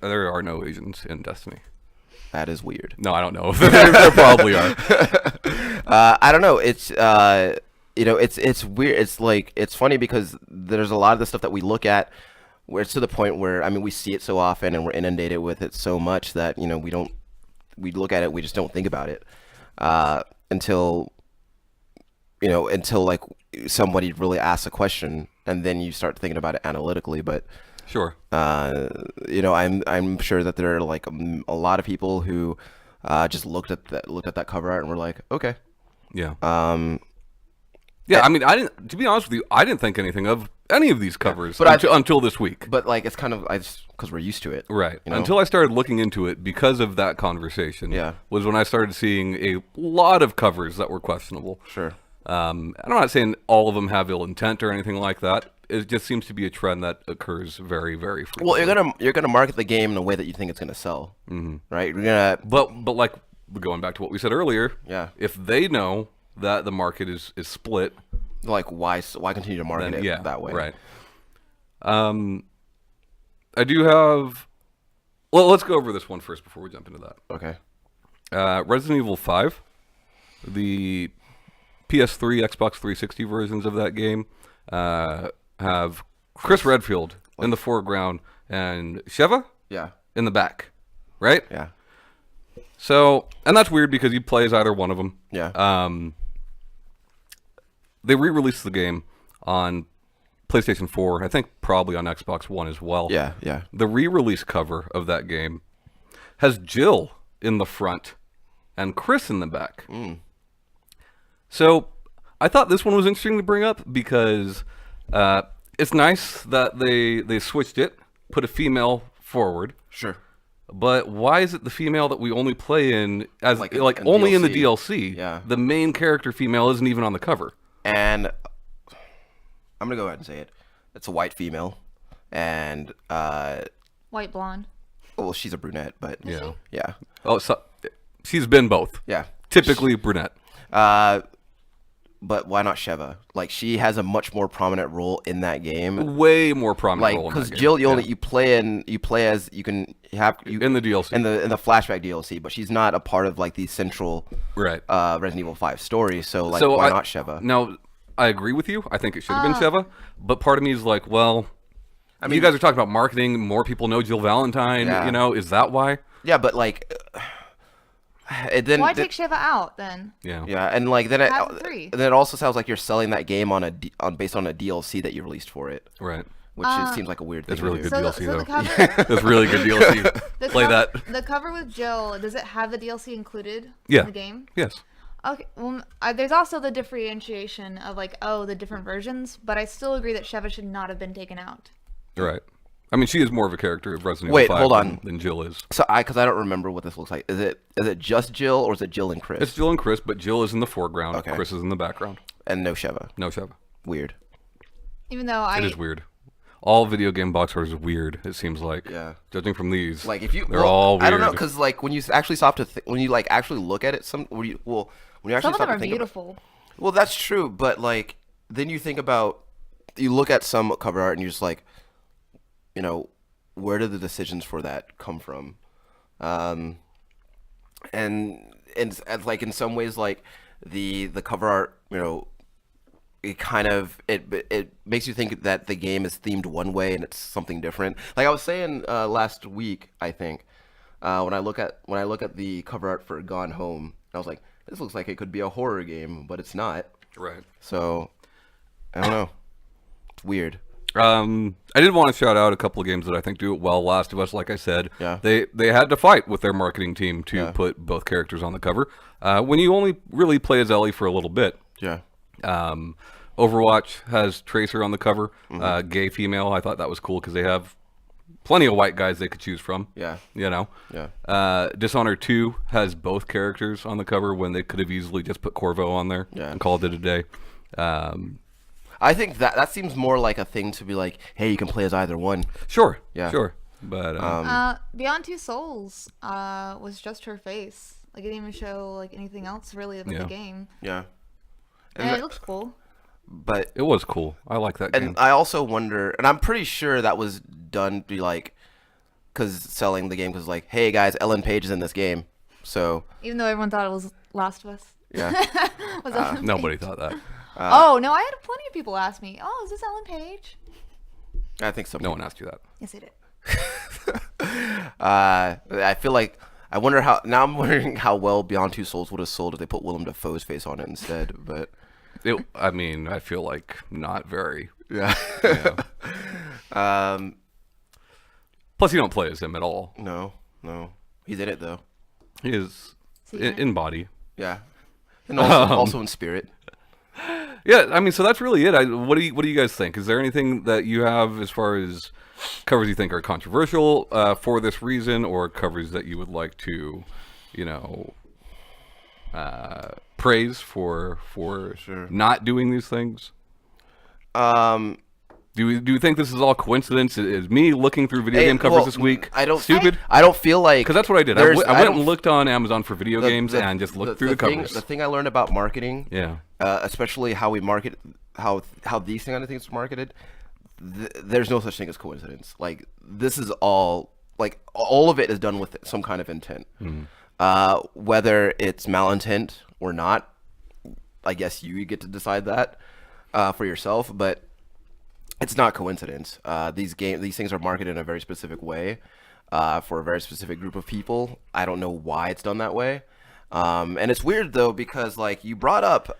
Speaker 1: there are no Asians in Destiny.
Speaker 2: That is weird.
Speaker 1: No, I don't know. there probably are.
Speaker 2: I don't know. It's it's weird. It's like, it's funny because there's a lot of the stuff that we look at where it's to the point where, I mean, we see it so often and we're inundated with it so much that, we look at it, we just don't think about it until until like somebody really asks a question, and then you start thinking about it analytically. But
Speaker 1: Sure.
Speaker 2: I'm sure that there are like a lot of people who just looked at that cover art and were like, okay.
Speaker 1: Yeah. Yeah, I mean, to be honest with you, I didn't think anything of any of these covers until this week.
Speaker 2: But like, it's kind of because we're used to it,
Speaker 1: Right. Until I started looking into it because of that conversation.
Speaker 2: Yeah.
Speaker 1: Was when I started seeing a lot of covers that were questionable.
Speaker 2: Sure.
Speaker 1: And I'm not saying all of them have ill intent or anything like that. It just seems to be a trend that occurs very, very frequently.
Speaker 2: Well, you're gonna market the game in a way that you think it's gonna sell, right? You're gonna.
Speaker 1: But like going back to what we said earlier,
Speaker 2: Yeah.
Speaker 1: If they know that the market is split,
Speaker 2: Like, why continue to market
Speaker 1: then
Speaker 2: it that way?
Speaker 1: Right. I do have. Well, let's go over this one first before we jump into that.
Speaker 2: Okay.
Speaker 1: Resident Evil 5, the PS3, Xbox 360 versions of that game have Chris Redfield in the foreground and Sheva
Speaker 2: Yeah.
Speaker 1: in the back, right?
Speaker 2: Yeah.
Speaker 1: So, and that's weird because you play as either one of them.
Speaker 2: Yeah.
Speaker 1: They re-released the game on PlayStation 4, I think probably on Xbox One as well.
Speaker 2: Yeah. Yeah.
Speaker 1: The re-release cover of that game has Jill in the front and Chris in the back. So I thought this one was interesting to bring up because it's nice that they switched it, put a female forward.
Speaker 2: Sure.
Speaker 1: But why is it the female that we only play in as
Speaker 2: Like in
Speaker 1: only in the
Speaker 2: DLC?
Speaker 1: DLC?
Speaker 2: Yeah.
Speaker 1: The main character female isn't even on the cover.
Speaker 2: And I'm gonna go ahead and say it. It's a white female, and
Speaker 3: White blonde.
Speaker 2: well, she's a brunette, but
Speaker 1: Yeah.
Speaker 2: yeah,
Speaker 1: Oh, so she's been both.
Speaker 2: yeah.
Speaker 1: Typically brunette.
Speaker 2: But why not Sheva? Like, she has a much more prominent role in that game.
Speaker 1: Way more prominent
Speaker 2: Like,
Speaker 1: role in
Speaker 2: because
Speaker 1: that game.
Speaker 2: Jill, you
Speaker 1: Yeah.
Speaker 2: play as in
Speaker 1: the DLC.
Speaker 2: in the flashback DLC, but she's not a part of like the central
Speaker 1: Right.
Speaker 2: Resident Evil 5 story. So like,
Speaker 1: So
Speaker 2: why not Sheva?
Speaker 1: Now, I agree with you. I think it should have been Sheva. But part of me is like, well, I mean, you guys are talking about marketing. More people know Jill Valentine.
Speaker 2: Yeah.
Speaker 1: Is that why?
Speaker 2: Yeah, but like, it didn't.
Speaker 3: Why take Sheva out then?
Speaker 1: Yeah.
Speaker 2: Yeah, and like then
Speaker 3: Have the three.
Speaker 2: then it also sounds like you're selling that game based on a DLC that you released for it,
Speaker 1: Right.
Speaker 2: which seems like a weird thing.
Speaker 1: That's really
Speaker 2: to do.
Speaker 1: good.
Speaker 3: So,
Speaker 1: DLC,
Speaker 3: so
Speaker 1: though.
Speaker 3: the cover,
Speaker 1: That's really good DLC.
Speaker 3: the
Speaker 1: Play
Speaker 3: cover,
Speaker 1: that.
Speaker 3: The cover with Jill, does it have the DLC included
Speaker 1: Yeah.
Speaker 3: in the game?
Speaker 1: Yes.
Speaker 3: Okay. Well, there's also the differentiation of like, the different versions, but I still agree that Sheva should not have been taken out.
Speaker 1: Right. I mean, she is more of a character of Resident
Speaker 2: Wait,
Speaker 1: Evil 5
Speaker 2: hold on.
Speaker 1: than Jill is.
Speaker 2: So because I don't remember what this looks like. Is it just Jill or is it Jill and Chris?
Speaker 1: It's Jill and Chris, but Jill is in the foreground.
Speaker 2: Okay.
Speaker 1: Chris is in the background.
Speaker 2: And no Sheva.
Speaker 1: No Sheva.
Speaker 2: Weird.
Speaker 3: Even though
Speaker 1: It is weird. All video game box art is weird. It seems like.
Speaker 2: Yeah.
Speaker 1: Judging from these,
Speaker 2: Like if you,
Speaker 1: they're all weird.
Speaker 2: I don't know, because like when you actually stop to when you like actually look at it, when you actually
Speaker 3: some of
Speaker 2: stop
Speaker 3: them
Speaker 2: to
Speaker 3: are
Speaker 2: think
Speaker 3: beautiful.
Speaker 2: well, that's true, but like then you think about you look at some cover art and you're just like, where did the decisions for that come from? And like in some ways, like the cover art, it kind of it makes you think that the game is themed one way and it's something different. Like I was saying last week, I think when I look at the cover art for Gone Home, I was like, this looks like it could be a horror game, but it's not.
Speaker 1: Right.
Speaker 2: So I don't know. It's weird.
Speaker 1: I did want to shout out a couple of games that I think do it well. Last of Us, like I said,
Speaker 2: Yeah.
Speaker 1: they had to fight with their marketing team to put both characters on the cover. When you only really play as Ellie for a little bit.
Speaker 2: Yeah.
Speaker 1: Overwatch has Tracer on the cover, gay female. I thought that was cool because they have plenty of white guys they could choose from.
Speaker 2: Yeah.
Speaker 1: Yeah. Dishonored 2 has both characters on the cover when they could have easily just put Corvo on there and called it a day.
Speaker 2: I think that seems more like a thing to be like, hey, you can play as either one.
Speaker 1: Sure.
Speaker 2: Yeah.
Speaker 1: Sure. But
Speaker 3: Beyond Two Souls was just her face. Like it didn't even show like anything else really about the game.
Speaker 2: Yeah.
Speaker 3: And it looks cool.
Speaker 2: But
Speaker 1: it was cool. I like that game.
Speaker 2: and I also wonder, and I'm pretty sure that was done to be like, because selling the game was like, hey guys, Ellen Page is in this game, so
Speaker 3: Even though everyone thought it was Last of Us.
Speaker 2: yeah.
Speaker 3: Was Ellen
Speaker 1: Nobody
Speaker 3: Page.
Speaker 1: thought that.
Speaker 3: Oh no, I had plenty of people ask me, "Oh, is this Ellen Page?"
Speaker 2: I think so.
Speaker 1: No one asked you that.
Speaker 3: Yes, I did.
Speaker 2: I feel like I'm wondering how well Beyond Two Souls would have sold if they put Willem Dafoe's face on it instead. But
Speaker 1: I mean, I feel like not very.
Speaker 2: Yeah.
Speaker 1: Plus, you don't play as him at all.
Speaker 2: No. He's in it though.
Speaker 1: He is
Speaker 3: he in it?
Speaker 1: in body.
Speaker 2: Yeah. And also in spirit.
Speaker 1: Yeah, I mean, so that's really it. What do you guys think? Is there anything that you have as far as covers you think are controversial for this reason, or covers that you would like to, praise for
Speaker 2: Sure.
Speaker 1: not doing these things? Do you think this is all coincidence? Is me looking through video game covers this week stupid?
Speaker 2: I don't feel like,
Speaker 1: Because that's what I did. I went and looked on Amazon for video games and just looked through the covers.
Speaker 2: The thing I learned about marketing,
Speaker 1: Yeah.
Speaker 2: especially how we market, how these kind of things are marketed, there's no such thing as coincidence. Like, this is all of it is done with some kind of intent. Whether it's malintent or not, I guess you get to decide that for yourself, but it's not coincidence. These things are marketed in a very specific way for a very specific group of people. I don't know why it's done that way. And it's weird though, because like you brought up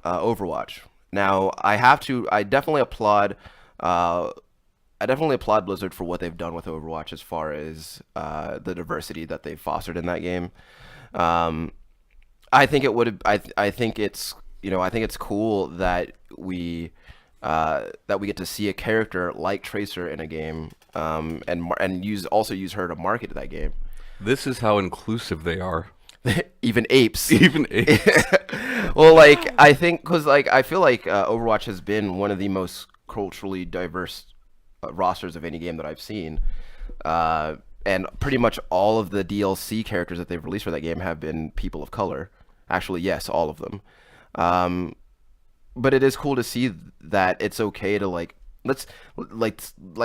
Speaker 2: Overwatch. Now I definitely applaud Blizzard for what they've done with Overwatch as far as the diversity that they've fostered in that game. I think it's cool that we get to see a character like Tracer in a game, and use her to market that game.
Speaker 1: This is how inclusive they are.
Speaker 2: Even apes.
Speaker 1: Even apes.
Speaker 2: Well, like, I think, because like I feel like Overwatch has been one of the most culturally diverse rosters of any game that I've seen, and pretty much all of the DLC characters that they've released for that game have been people of color. Actually, yes, all of them. But it is cool to see that it's okay to like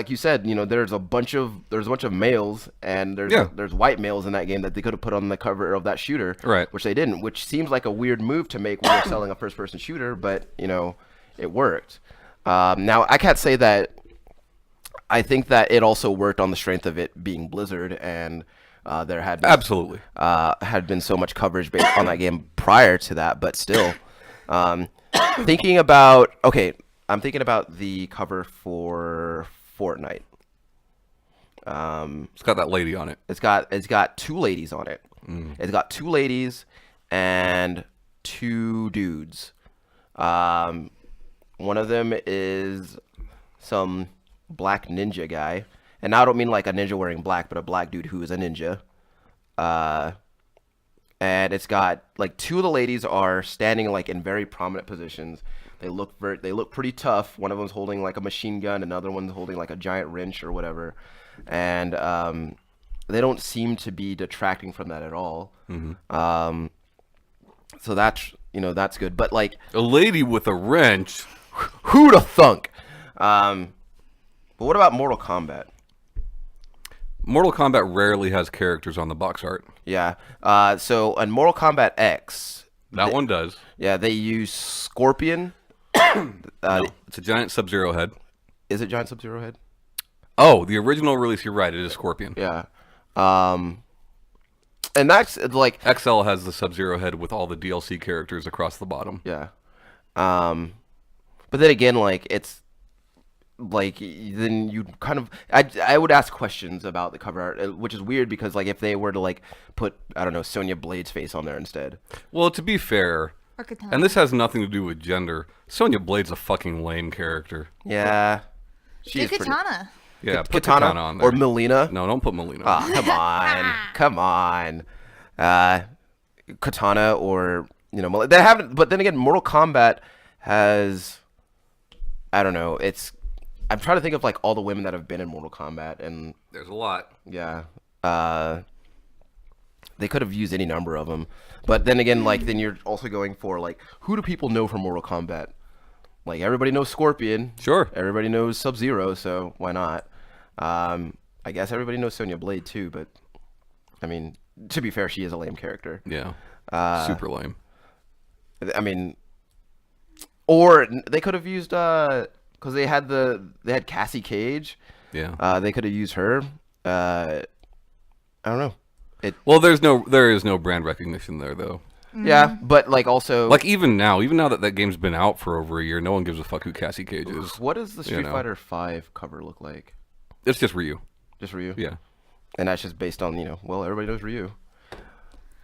Speaker 2: you said, there's a bunch of males, and there's white males in that game that they could have put on the cover of that shooter,
Speaker 1: right?
Speaker 2: Which they didn't, which seems like a weird move to make when you're selling a first-person shooter, but it worked. Now I can't say that. I think that it also worked on the strength of it being Blizzard, and there had been,
Speaker 1: absolutely
Speaker 2: had been so much coverage based on that game prior to that, but still. I'm thinking about the cover for Fortnite.
Speaker 1: It's got that lady on it.
Speaker 2: It's got two ladies on it. It's got two ladies and two dudes. One of them is some black ninja guy, and now I don't mean like a ninja wearing black, but a black dude who is a ninja. And it's got like two of the ladies are standing like in very prominent positions. They look pretty tough. One of them's holding like a machine gun, another one's holding like a giant wrench or whatever, and they don't seem to be detracting from that at all. So that's good. But like
Speaker 1: a lady with a wrench,
Speaker 2: who'da thunk? But what about Mortal Kombat?
Speaker 1: Mortal Kombat rarely has characters on the box art.
Speaker 2: Yeah. So in Mortal Kombat X,
Speaker 1: one does.
Speaker 2: Yeah, they use Scorpion.
Speaker 1: No, it's a giant Sub-Zero head.
Speaker 2: Is it giant Sub-Zero head?
Speaker 1: Oh, the original release. You're right. It is Scorpion.
Speaker 2: Yeah. And that's like
Speaker 1: XL has the Sub-Zero head with all the DLC characters across the bottom.
Speaker 2: Yeah. But then again, like it's. Like then you kind of I would ask questions about the cover art, which is weird because like if they were to like put I don't know Sonya Blade's face on there instead.
Speaker 1: Well, to be fair, and this has nothing to do with gender, Sonya Blade's a fucking lame character.
Speaker 2: Yeah, she's
Speaker 3: Katana.
Speaker 1: Yeah, put Katana on there.
Speaker 2: Or Melina.
Speaker 1: No, don't put Melina.
Speaker 2: Oh, come on. Katana or they haven't. But then again, Mortal Kombat has I don't know. I'm trying to think of like all the women that have been in Mortal Kombat, and
Speaker 1: there's a lot.
Speaker 2: Yeah, they could have used any number of them, but then again, like then you're also going for like who do people know from Mortal Kombat? Like everybody knows Scorpion,
Speaker 1: sure.
Speaker 2: Everybody knows Sub-Zero, so why not? I guess everybody knows Sonya Blade too, but I mean, to be fair, she is a lame character.
Speaker 1: Yeah, super lame.
Speaker 2: I mean, or they could have used because they had Cassie Cage.
Speaker 1: Yeah.
Speaker 2: They could have used her. I don't know.
Speaker 1: Well, there is no brand recognition there though.
Speaker 2: Yeah, but like also
Speaker 1: Like even now that that game's been out for over a year, no one gives a fuck who Cassie Cage is.
Speaker 2: what does the Street
Speaker 1: know.
Speaker 2: Fighter V cover look like?
Speaker 1: It's just Ryu.
Speaker 2: Just Ryu?
Speaker 1: Yeah.
Speaker 2: And that's just based on, well, everybody knows Ryu.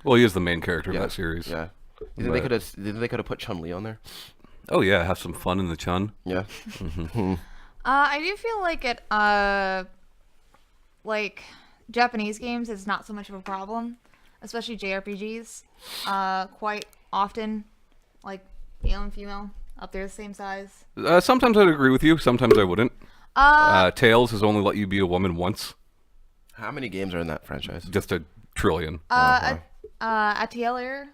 Speaker 1: Well, he is the main character of that series.
Speaker 2: Yeah. You think they could have put Chun-Li on there?
Speaker 1: Oh yeah, have some fun in the Chun.
Speaker 2: Yeah.
Speaker 3: I do feel like like Japanese games is not so much of a problem, especially JRPGs. Quite often, like male and female up there the same size.
Speaker 1: Sometimes I'd agree with you. Sometimes I wouldn't. Tails has only let you be a woman once.
Speaker 2: How many games are in that franchise?
Speaker 1: Just a trillion.
Speaker 3: Atelier.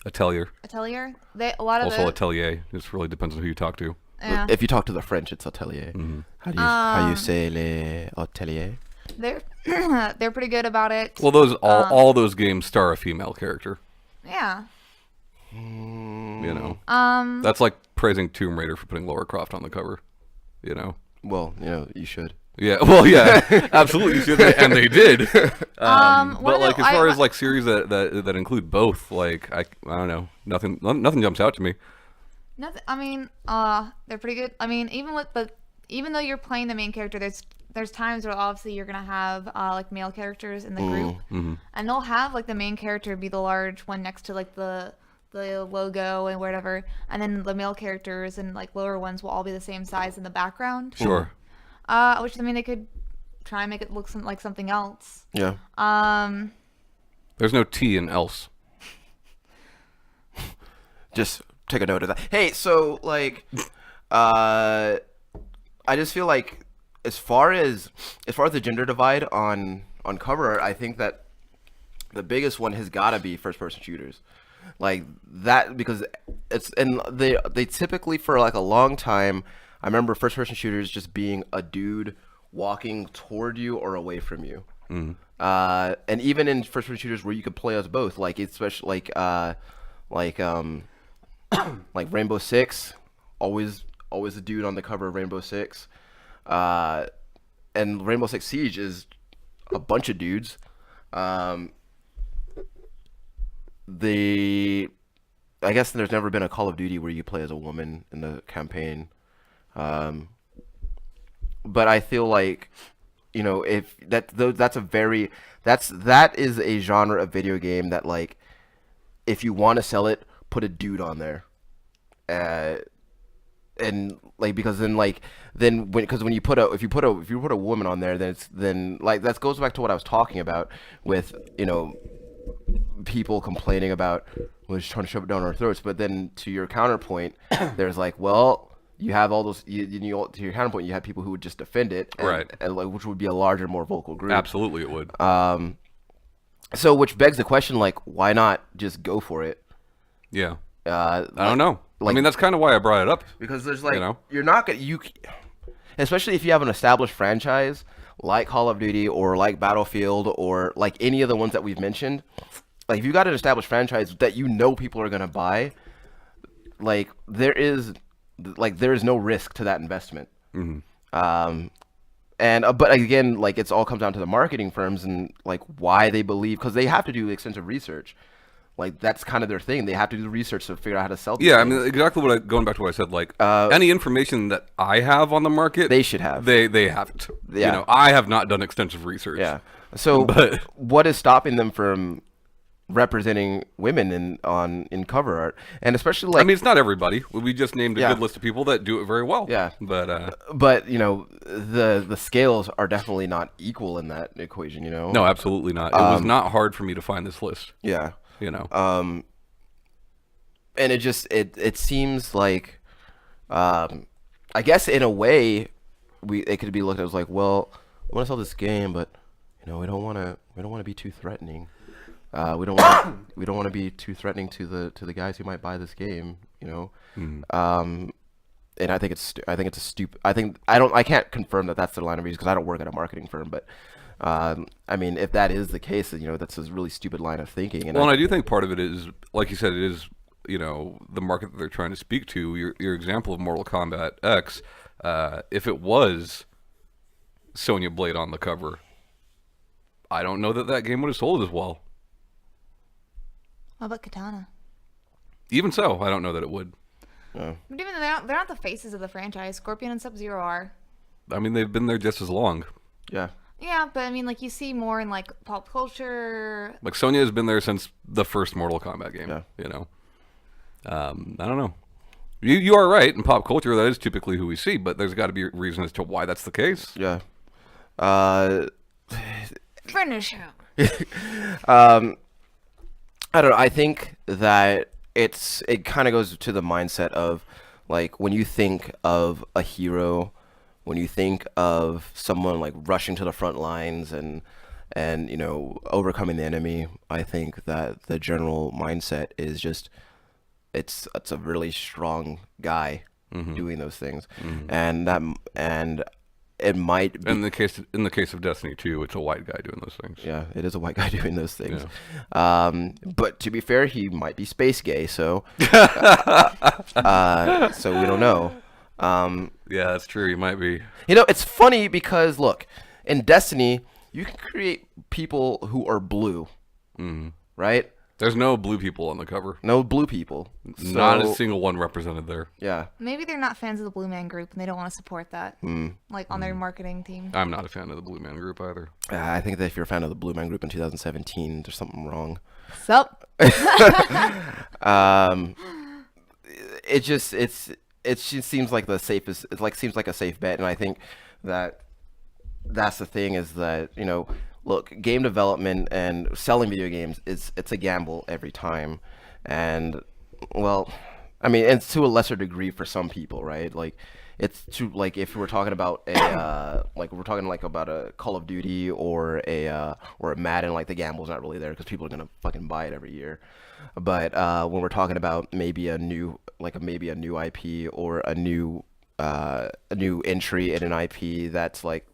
Speaker 1: Atelier.
Speaker 3: A lot of
Speaker 1: Also
Speaker 3: the
Speaker 1: Atelier. This really depends on who you talk to.
Speaker 3: yeah.
Speaker 2: If you talk to the French, it's atelier. How do you say les atelier?
Speaker 3: They're pretty good about it.
Speaker 1: Well, those all those games star a female character.
Speaker 3: Yeah.
Speaker 1: You know. That's like praising Tomb Raider for putting Lara Croft on the cover. You know.
Speaker 2: Well, you should.
Speaker 1: Yeah. Well, yeah. Absolutely, you should, and they did.
Speaker 3: One
Speaker 1: But
Speaker 3: of
Speaker 1: like
Speaker 3: the-
Speaker 1: as far as like series that include both, like I don't know, nothing jumps out to me.
Speaker 3: Nothing. I mean, they're pretty good. I mean, even though you're playing the main character, there's times where obviously you're gonna have like male characters in the group, and they'll have like the main character be the large one next to like the logo and whatever, and then the male characters and like lower ones will all be the same size in the background.
Speaker 1: Sure.
Speaker 3: Which I mean they could try and make it look like something else.
Speaker 2: Yeah.
Speaker 1: There's no T in else.
Speaker 2: Just take a note of that. Hey, so like, I just feel like as far as the gender divide on cover art, I think that the biggest one has got to be first person shooters, like that, because they typically for like a long time. I remember first person shooters just being a dude walking toward you or away from you. And even in first person shooters where you could play as both, like especially like Rainbow Six, always a dude on the cover of Rainbow Six, and Rainbow Six Siege is a bunch of dudes. I guess there's never been a Call of Duty where you play as a woman in the campaign, but I feel like if that is a genre of video game that, like, if you want to sell it, put a dude on there, and like, because then when you put a woman on there, then that goes back to what I was talking about with people complaining about, well, just trying to shove it down our throats. But then to your counterpoint, there's like, well, you have all those. To your counterpoint, you have people who would just defend it,
Speaker 1: Right?
Speaker 2: And like, which would be a larger, more vocal group.
Speaker 1: Absolutely, it would.
Speaker 2: So, which begs the question, like, why not just go for it?
Speaker 1: Yeah. I don't know. I mean, that's kind of why I brought it up.
Speaker 2: Because there's like, you're not gonna especially if you have an established franchise like Call of Duty or like Battlefield or like any of the ones that we've mentioned. Like, if you got an established franchise that people are gonna buy, like there is no risk to that investment. But again, like, it's all comes down to the marketing firms and like why they believe, because they have to do extensive research. Like, that's kind of their thing. They have to do the research to figure out how to sell.
Speaker 1: Yeah, things. I mean, exactly going back to what I said. Like, any information that I have on the market,
Speaker 2: they should have.
Speaker 1: They haven't.
Speaker 2: Yeah.
Speaker 1: I have not done extensive research.
Speaker 2: Yeah. So, what is stopping them from representing women in cover art, and especially like,
Speaker 1: I mean, it's not everybody. We just named a good list of people that do it very well.
Speaker 2: Yeah.
Speaker 1: But
Speaker 2: the scales are definitely not equal in that equation.
Speaker 1: No, absolutely not. It was not hard for me to find this list.
Speaker 2: Yeah.
Speaker 1: And
Speaker 2: it just it seems like, I guess in a way, it could be looked at as like, well, we want to sell this game, but we don't want to be too threatening. We don't want to be too threatening to the guys who might buy this game. And I think it's a stupid. I can't confirm that that's the line of reason because I don't work at a marketing firm, but. I mean, if that is the case, that's a really stupid line of thinking. And
Speaker 1: I do think part of it is, like you said, it is, the market that they're trying to speak to. Your example of Mortal Kombat X, if it was Sonya Blade on the cover, I don't know that game would have sold as well.
Speaker 3: What about Katana?
Speaker 1: Even so, I don't know that it would.
Speaker 3: But even they're not the faces of the franchise. Scorpion and Sub-Zero are.
Speaker 1: I mean, they've been there just as long.
Speaker 2: Yeah.
Speaker 3: Yeah, but I mean, like, you see more in, like, pop culture.
Speaker 1: Like, Sonya has been there since the first Mortal Kombat game.
Speaker 2: Yeah.
Speaker 1: You know? I don't know. You are right. In pop culture, that is typically who we see, but there's got to be a reason as to why that's the case.
Speaker 2: Yeah.
Speaker 3: Finish him.
Speaker 2: I don't know. I think that it kind of goes to the mindset of, like, when you think of a hero, when you think of someone like rushing to the front lines and you know, overcoming the enemy, I think that the general mindset is just it's a really strong guy doing those things, and it might be,
Speaker 1: In the case of Destiny 2, it's a white guy doing those things.
Speaker 2: yeah, it is a white guy doing those things. But to be fair, he might be space gay, so so we don't know.
Speaker 1: Yeah, that's true. He might be.
Speaker 2: You know, it's funny because, look, in Destiny, you can create people who are blue, right?
Speaker 1: There's no blue people on the cover.
Speaker 2: No blue people.
Speaker 1: Not a
Speaker 2: So,
Speaker 1: single one represented there.
Speaker 2: yeah.
Speaker 3: Maybe they're not fans of the Blue Man Group and they don't want to support that, like, on their marketing team.
Speaker 1: I'm not a fan of the Blue Man Group either.
Speaker 2: I think that if you're a fan of the Blue Man Group in 2017, there's something wrong.
Speaker 3: Sup?
Speaker 2: It just seems like the safest. It like seems like a safe bet, and I think that that's the thing is that, you know, look, game development and selling video games it's a gamble every time, and well, I mean, it's to a lesser degree for some people, right? Like, it's to, like, if we're talking about a like we're talking like about a Call of Duty or a Madden, like, the gamble's not really there because people are gonna fucking buy it every year. But when we're talking about maybe a new IP or a new entry in an IP that's like,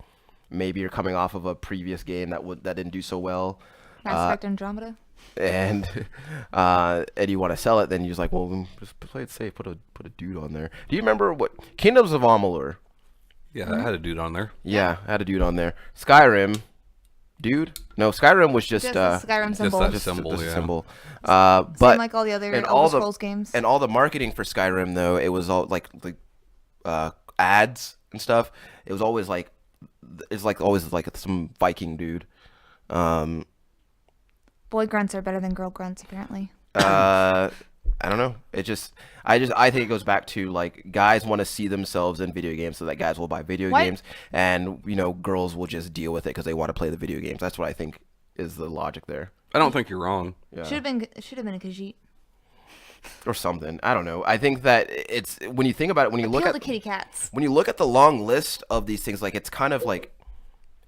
Speaker 2: maybe you're coming off of a previous game that didn't do so well,
Speaker 3: Mass Effect Andromeda?
Speaker 2: and you want to sell it, then you're just like, well, just play it safe. Put a dude on there. Do you remember what Kingdoms of Amalur?
Speaker 1: Yeah, I had a dude on there.
Speaker 2: Yeah, I had a dude on there. Skyrim, dude? No, Skyrim was just
Speaker 3: Just a Skyrim symbol.
Speaker 1: that
Speaker 2: just
Speaker 1: symbol,
Speaker 2: just a
Speaker 1: yeah.
Speaker 2: symbol.
Speaker 3: Same
Speaker 2: But
Speaker 3: like all the other
Speaker 2: and
Speaker 3: Elder
Speaker 2: all the
Speaker 3: Scrolls games.
Speaker 2: and all the marketing for Skyrim, though, it was all like ads and stuff. It was always like, it's like always like some Viking dude.
Speaker 3: Boy grunts are better than girl grunts, apparently.
Speaker 2: I don't know. I think it goes back to, like, guys want to see themselves in video games, so that guys will buy video games, and, you know, girls will just deal with it because they want to play the video games. That's what I think is the logic there.
Speaker 1: I don't think you're wrong.
Speaker 2: Yeah.
Speaker 3: Should have been a Khajiit.
Speaker 2: Or something. I don't know. I think that it's, when you think about it, when you look
Speaker 3: Appeal
Speaker 2: at
Speaker 3: to kitty cats.
Speaker 2: when you look at the long list of these things, like, it's kind of like,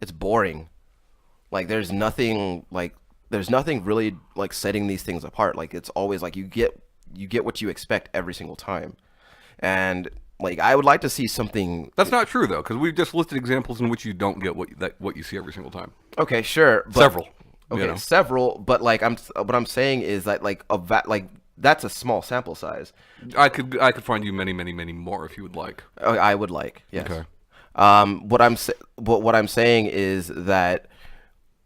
Speaker 2: it's boring. Like, there's nothing really, like, setting these things apart. Like, it's always like you get what you expect every single time. And, like, I would like to see something.
Speaker 1: That's not true, though, because we've just listed examples in which you don't get what you see every single time.
Speaker 2: Okay, sure. But,
Speaker 1: Several.
Speaker 2: Okay,
Speaker 1: You know?
Speaker 2: several. But, like, what I'm saying is that, like, that's a small sample size.
Speaker 1: I could find you many, many, many more if you would like.
Speaker 2: I would like, yes.
Speaker 1: Okay.
Speaker 2: What I'm saying is that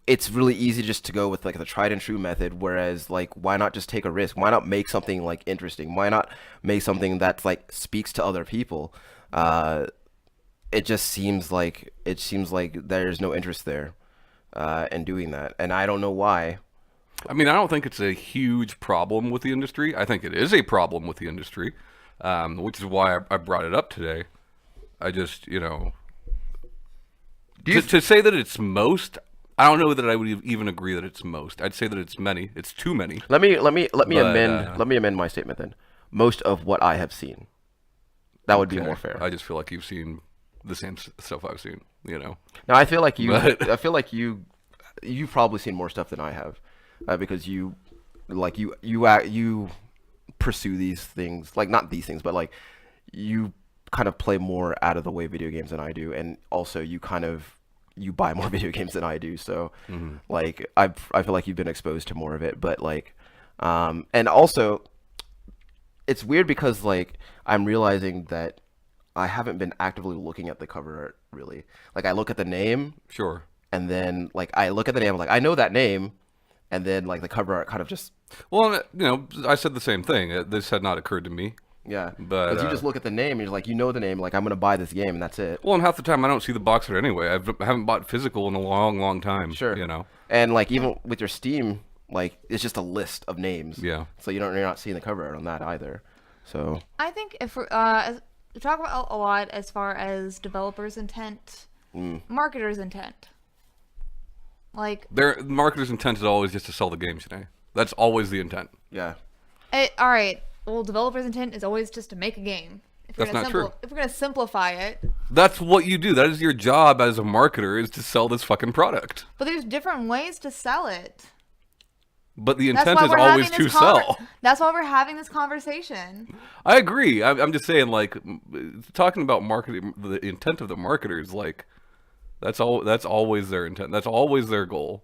Speaker 2: it's really easy just to go with, like, the tried and true method, whereas, like, why not just take a risk? Why not make something, like, interesting? Why not make something that, like, speaks to other people? It just seems like there's no interest there in doing that, and I don't know why.
Speaker 1: I mean, I don't think it's a huge problem with the industry. I think it is a problem with the industry, which is why I brought it up today. I just, you know, to say that it's most, I don't know that I would even agree that it's most. I'd say that it's many. It's too many.
Speaker 2: Let me
Speaker 1: But,
Speaker 2: amend my statement then. Most of what I have seen. That would be more fair.
Speaker 1: I just feel like you've seen the same stuff I've seen. You know.
Speaker 2: Now I feel like you.
Speaker 1: But-
Speaker 2: I feel like you've probably seen more stuff than I have, because you pursue these things, like, not these things, but, like, you kind of play more out of the way video games than I do, and also you buy more video games than I do. So, like, I feel like you've been exposed to more of it, but, like, and also, it's weird because, like, I'm realizing that I haven't been actively looking at the cover art, really. Like, I look at the name,
Speaker 1: Sure.
Speaker 2: and then, like, I look at the name, I'm like, I know that name, and then like the cover art kind of just
Speaker 1: Well, I said the same thing. This had not occurred to me.
Speaker 2: yeah.
Speaker 1: But
Speaker 2: Because you just look at the name and you're like, the name, like I'm gonna buy this game and that's it.
Speaker 1: Well, and half the time I don't see the box art anyway. I haven't bought physical in a long, long time.
Speaker 2: Sure. And like even with your Steam, like it's just a list of names.
Speaker 1: Yeah.
Speaker 2: So you're not seeing the cover art on that either. So
Speaker 3: I think if we talk about a lot as far as developers' intent, marketers' intent. Like
Speaker 1: Their marketers' intent is always just to sell the game today. That's always the intent.
Speaker 2: yeah.
Speaker 3: all right. Well, developers' intent is always just to make a game. If
Speaker 1: That's not true.
Speaker 3: If we're gonna simplify it,
Speaker 1: That's what you do. That is your job as a marketer, is to sell this fucking product.
Speaker 3: but there's different ways to sell it.
Speaker 1: But the
Speaker 3: That's
Speaker 1: intent
Speaker 3: why
Speaker 1: is
Speaker 3: we're
Speaker 1: always
Speaker 3: having
Speaker 1: to
Speaker 3: this
Speaker 1: sell.
Speaker 3: That's why we're having this conversation.
Speaker 1: I agree. I'm just saying, like, talking about marketing, the intent of the marketers, like, that's always their intent. That's always their goal,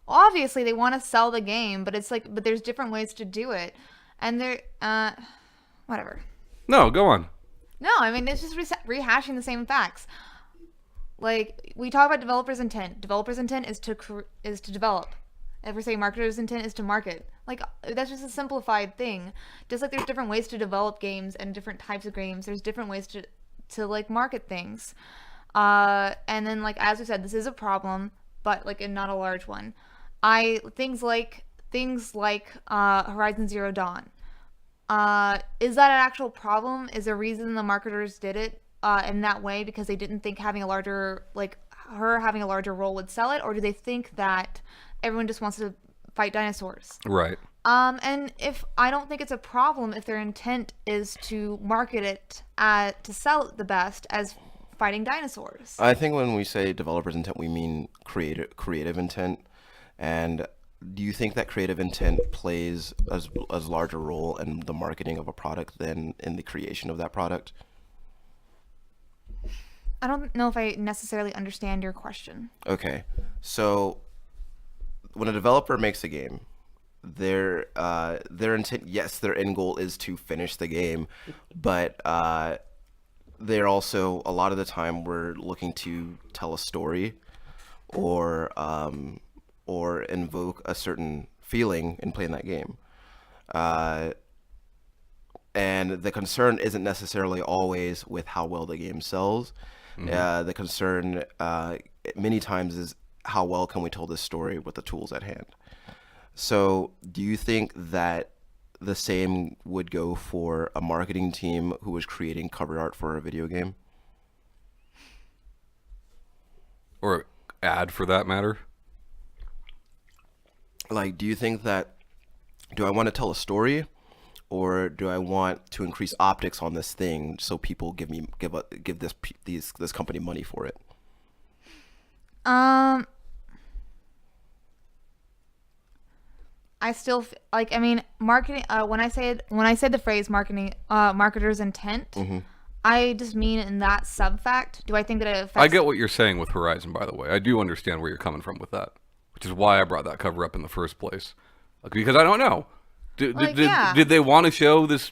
Speaker 3: Obviously, they want to sell the game, but it's like, but there's different ways to do it, and whatever.
Speaker 1: No, go on.
Speaker 3: No, I mean it's just rehashing the same facts. Like we talk about developers' intent. Developers' intent is to develop. If we're saying marketers' intent is to market, like that's just a simplified thing. Just like there's different ways to develop games and different types of games, there's different ways to like market things. And then like as we said, this is a problem, but like not a large one. Things like Horizon Zero Dawn. Is that an actual problem? Is there a reason the marketers did it in that way because they didn't think having a larger role would sell it, or do they think that everyone just wants to fight dinosaurs?
Speaker 1: Right.
Speaker 3: And if I don't think it's a problem if their intent is to market it to sell it the best as fighting dinosaurs.
Speaker 2: I think when we say developers' intent, we mean creative intent. And do you think that creative intent plays as large a role in the marketing of a product than in the creation of that product?
Speaker 3: I don't know if I necessarily understand your question.
Speaker 2: Okay, so when a developer makes a game, their intent, yes, their end goal is to finish the game, but they're also, a lot of the time, we're looking to tell a story or invoke a certain feeling in playing that game. And the concern isn't necessarily always with how well the game sells. The concern many times is how well can we tell this story with the tools at hand. So do you think that the same would go for a marketing team who was creating cover art for a video game?
Speaker 1: Or ad, for that matter.
Speaker 2: Like, do you think that, do I want to tell a story, or do I want to increase optics on this thing so people give this company money for it?
Speaker 3: I still I mean marketing. When I say the phrase marketing, marketer's intent, I just mean in that sub fact. Do I think that it affects?
Speaker 1: I get what you're saying with Horizon, by the way. I do understand where you're coming from with that, which is why I brought that cover up in the first place. Because I don't know. Did they want to show this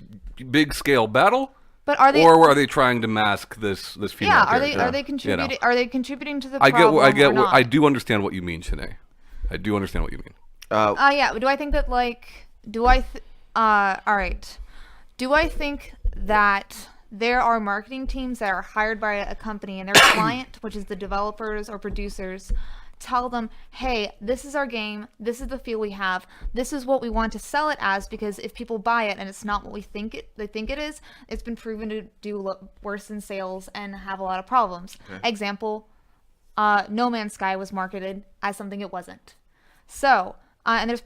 Speaker 1: big scale battle?
Speaker 3: But are they?
Speaker 1: Or are they trying to mask this female character?
Speaker 3: Are they contributing? Are they contributing to the
Speaker 1: I
Speaker 3: problem?
Speaker 1: I do understand what you mean, Shanee. I do understand what you mean.
Speaker 3: Yeah. Do I think that all right. Do I think that there are marketing teams that are hired by a company and their client, which is the developers or producers, tell them, hey, this is our game, this is the feel we have, this is what we want to sell it as, because if people buy it and it's not what they think it is, it's been proven to do worse in sales and have a lot of problems. Okay. Example, No Man's Sky was marketed as something it wasn't. So, and there's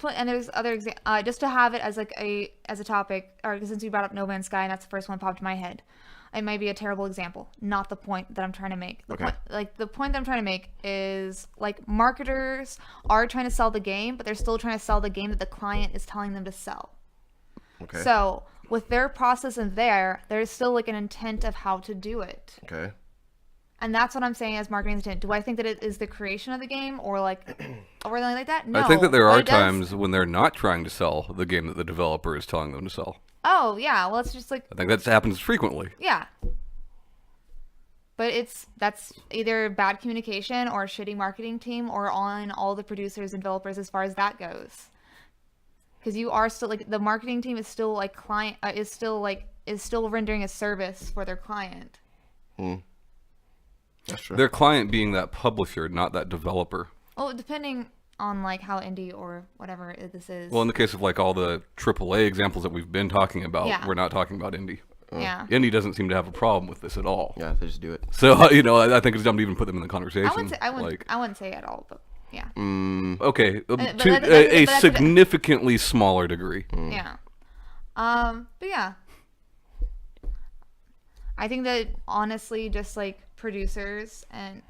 Speaker 3: other just to have it as as a topic, or since you brought up No Man's Sky and that's the first one that popped in my head. It might be a terrible example, not the point that I'm trying to make. The point that I'm trying to make is like marketers are trying to sell the game, but they're still trying to sell the game that the client is telling them to sell. Okay. So with their process in there's still like an intent of how to do it.
Speaker 2: Okay.
Speaker 3: And that's what I'm saying as marketing intent. Do I think that it is the creation of the game or anything like that? No.
Speaker 1: I think that there are times when they're not trying to sell the game that the developer is telling them to sell.
Speaker 3: Oh, yeah. Well, it's just like...
Speaker 1: I think that happens frequently.
Speaker 3: Yeah. But that's either bad communication or a shitty marketing team or on all the producers and developers as far as that goes. Because you are still like the marketing team is still like is still rendering a service for their client.
Speaker 2: That's true.
Speaker 1: Their client being that publisher, not that developer.
Speaker 3: Well, depending on like how indie or whatever this is.
Speaker 1: Well, in the case of like all the AAA examples that we've been talking about,
Speaker 3: Yeah.
Speaker 1: we're not talking about indie.
Speaker 3: Yeah.
Speaker 1: Indie doesn't seem to have a problem with this at all.
Speaker 2: Yeah, they just do it.
Speaker 1: So I think it's dumb to even put them in the conversation.
Speaker 3: I wouldn't say at all, but yeah.
Speaker 1: Okay,
Speaker 3: but
Speaker 1: to
Speaker 3: that's
Speaker 1: a
Speaker 3: a-
Speaker 1: significantly smaller degree.
Speaker 3: Yeah. But yeah. I think that honestly, just like producers and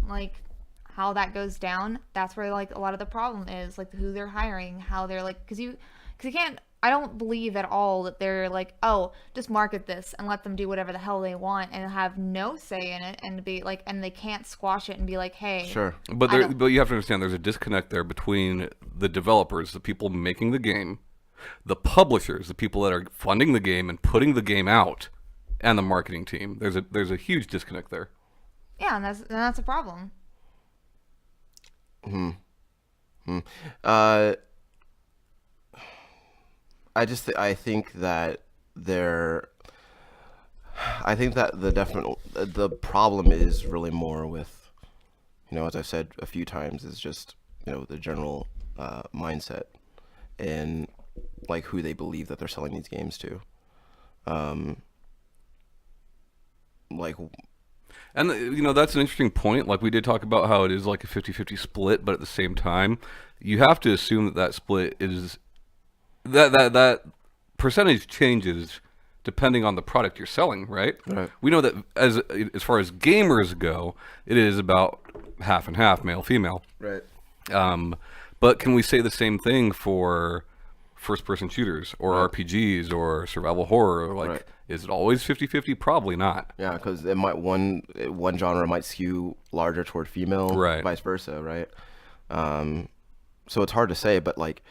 Speaker 3: like how that goes down, that's where like a lot of the problem is, like who they're hiring, how they're like, because you can't. I don't believe at all that they're like, oh, just market this and let them do whatever the hell they want and have no say in it and be like, and they can't squash it and be like, hey.
Speaker 2: Sure.
Speaker 1: But you have to understand there's a disconnect there between the developers, the people making the game, the publishers, the people that are funding the game and putting the game out, and the marketing team. There's a huge disconnect there.
Speaker 3: Yeah, and that's a problem.
Speaker 2: I think that the problem is really more with, as I've said a few times, is just, the general mindset and like who they believe that they're selling these games to.
Speaker 1: And that's an interesting point. Like we did talk about how it is like a 50-50 split, but at the same time, you have to assume that split is that percentage changes depending on the product you're selling, right?
Speaker 2: Right.
Speaker 1: We know that as far as gamers go, it is about half and half, male female.
Speaker 2: Right.
Speaker 1: But can we say the same thing for first-person shooters or RPGs or survival horror? Like,
Speaker 2: Right.
Speaker 1: is it always 50-50? Probably not.
Speaker 2: Yeah, because it might one genre might skew larger toward female,
Speaker 1: Right.
Speaker 2: vice versa, right? So it's hard to say, but like,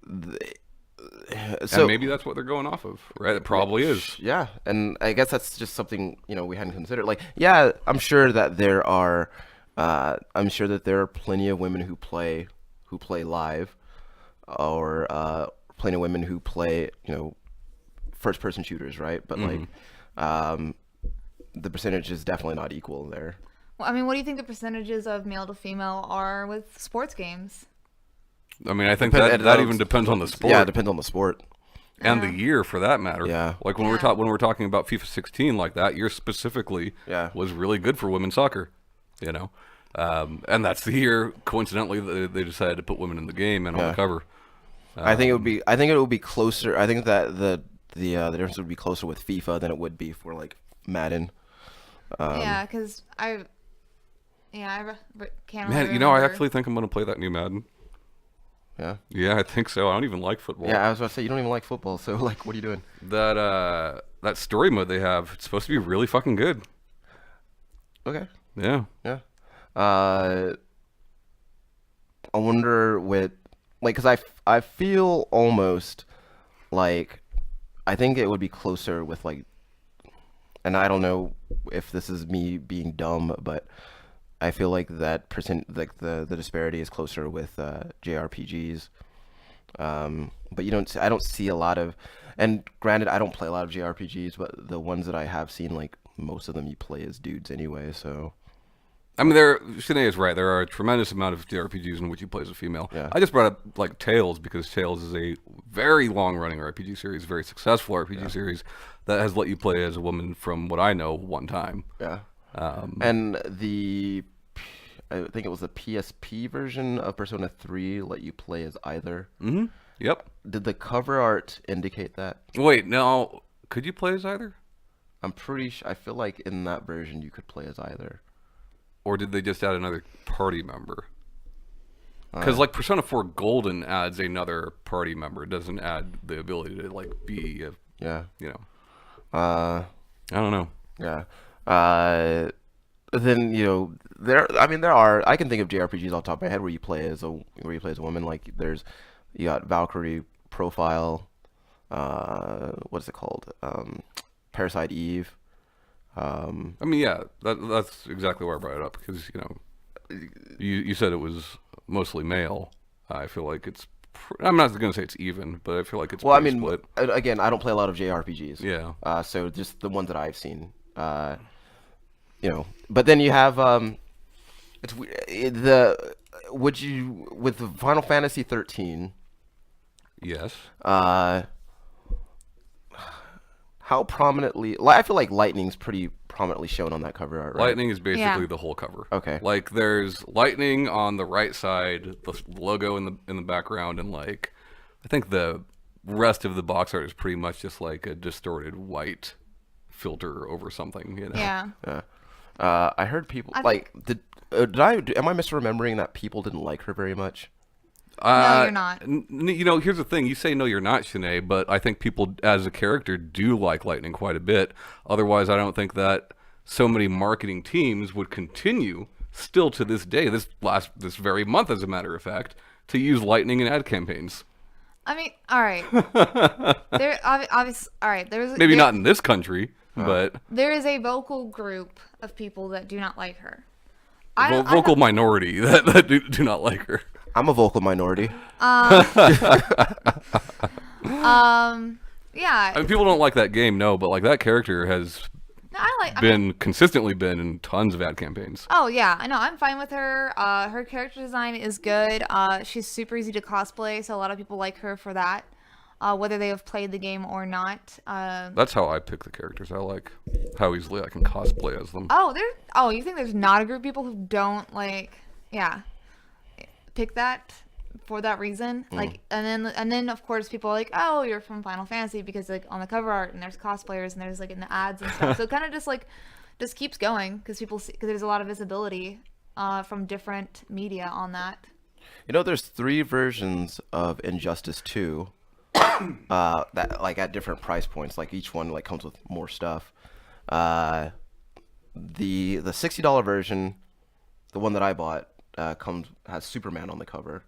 Speaker 1: And maybe that's what they're going off of, right? It probably is.
Speaker 2: Yeah, and I guess that's just something we hadn't considered. Like, yeah, I'm sure that there are plenty of women who play live, or plenty of women who play first person shooters, right? But like, the percentage is definitely not equal there.
Speaker 3: Well, I mean, what do you think the percentages of male to female are with sports games?
Speaker 1: I mean, I think that even depends on the sport.
Speaker 2: Yeah, it depends on the sport.
Speaker 1: And the year, for that matter.
Speaker 2: Yeah.
Speaker 1: Like when we're talking about FIFA 16, like that year specifically, was really good for women's soccer. And that's the year, coincidentally, they decided to put women in the game and on the cover.
Speaker 2: I think it would be closer. I think that the difference would be closer with FIFA than it would be for like Madden.
Speaker 3: Yeah, because can't
Speaker 1: Man,
Speaker 3: really
Speaker 1: I
Speaker 3: remember.
Speaker 1: actually think I'm going to play that new Madden.
Speaker 2: Yeah.
Speaker 1: Yeah, I think so. I don't even like football.
Speaker 2: Yeah, I was about to say you don't even like football, so like, what are you doing?
Speaker 1: That story mode they have, it's supposed to be really fucking good.
Speaker 2: Okay.
Speaker 1: Yeah.
Speaker 2: Yeah. I wonder because I feel almost like I think it would be closer with like, and I don't know if this is me being dumb, but I feel like that the disparity is closer with JRPGs. But I don't see a lot of, and granted, I don't play a lot of JRPGs, but the ones that I have seen, like most of them you play as dudes anyway, so.
Speaker 1: I mean, Shanee is right. There are a tremendous amount of JRPGs in which you play as a female.
Speaker 2: Yeah.
Speaker 1: I just brought up like Tales because Tales is a very long-running RPG series, very successful RPG series that has let you play as a woman from what I know one time.
Speaker 2: Yeah. And I think it was the PSP version of Persona 3 let you play as either.
Speaker 1: Mm-hmm. Yep.
Speaker 2: Did the cover art indicate that?
Speaker 1: Wait, no. Could you play as either?
Speaker 2: I'm pretty sure. I feel like in that version you could play as either.
Speaker 1: Or did they just add another party member? Because like Persona 4 Golden adds another party member. It doesn't add the ability to like be a,
Speaker 2: Yeah.
Speaker 1: I don't know.
Speaker 2: Yeah. Then there are, I can think of JRPGs off the top of my head where you play as a woman. Like you got Valkyrie Profile, what's it called? Parasite Eve.
Speaker 1: I mean, yeah, that's exactly why I brought it up because you said it was mostly male. I feel like it's. I'm not going to say it's even, but I feel like it's.
Speaker 2: Well, I
Speaker 1: pretty
Speaker 2: mean,
Speaker 1: split.
Speaker 2: again, I don't play a lot of JRPGs.
Speaker 1: Yeah.
Speaker 2: So just the ones that I've seen. But then you have it's with the Final Fantasy 13.
Speaker 1: Yes.
Speaker 2: How prominently? I feel like lightning's pretty prominently shown on that cover art. Right?
Speaker 1: Lightning is basically the whole cover.
Speaker 2: Okay.
Speaker 1: Like there's lightning on the right side, the logo in the background, and like I think the rest of the box art is pretty much just like a distorted white filter over something.
Speaker 3: Yeah.
Speaker 2: I heard people am I misremembering that people didn't like her very much?
Speaker 3: No, you're not.
Speaker 1: Here's the thing. You say no, you're not, Shanee, but I think people as a character do like Lightning quite a bit. Otherwise, I don't think that so many marketing teams would continue still to this day, this very month, as a matter of fact, to use Lightning in ad campaigns.
Speaker 3: I mean, all right. Obviously, all right.
Speaker 1: Maybe not in this country, but
Speaker 3: there is a vocal group of people that do not like her.
Speaker 1: Vocal minority that do not like her.
Speaker 2: I'm a vocal minority.
Speaker 3: Yeah.
Speaker 1: I mean, people don't like that game, no, but like that character has consistently been in tons of ad campaigns.
Speaker 3: Oh yeah, I know. I'm fine with her. Her character design is good. She's super easy to cosplay, so a lot of people like her for that. Whether they have played the game or not.
Speaker 1: That's how I pick the characters. I like how easily I can cosplay as them.
Speaker 3: You think there's not a group of people who don't pick that for that reason? Like, and then of course people are like, oh, you're from Final Fantasy because like on the cover art and there's cosplayers and there's like in the ads and stuff. So it kind of just keeps going because people see, because there's a lot of visibility from different media on that.
Speaker 2: There's 3 versions of Injustice 2. That like at different price points, like each one like comes with more stuff. The $60 version, the one that I bought, has Superman on the cover,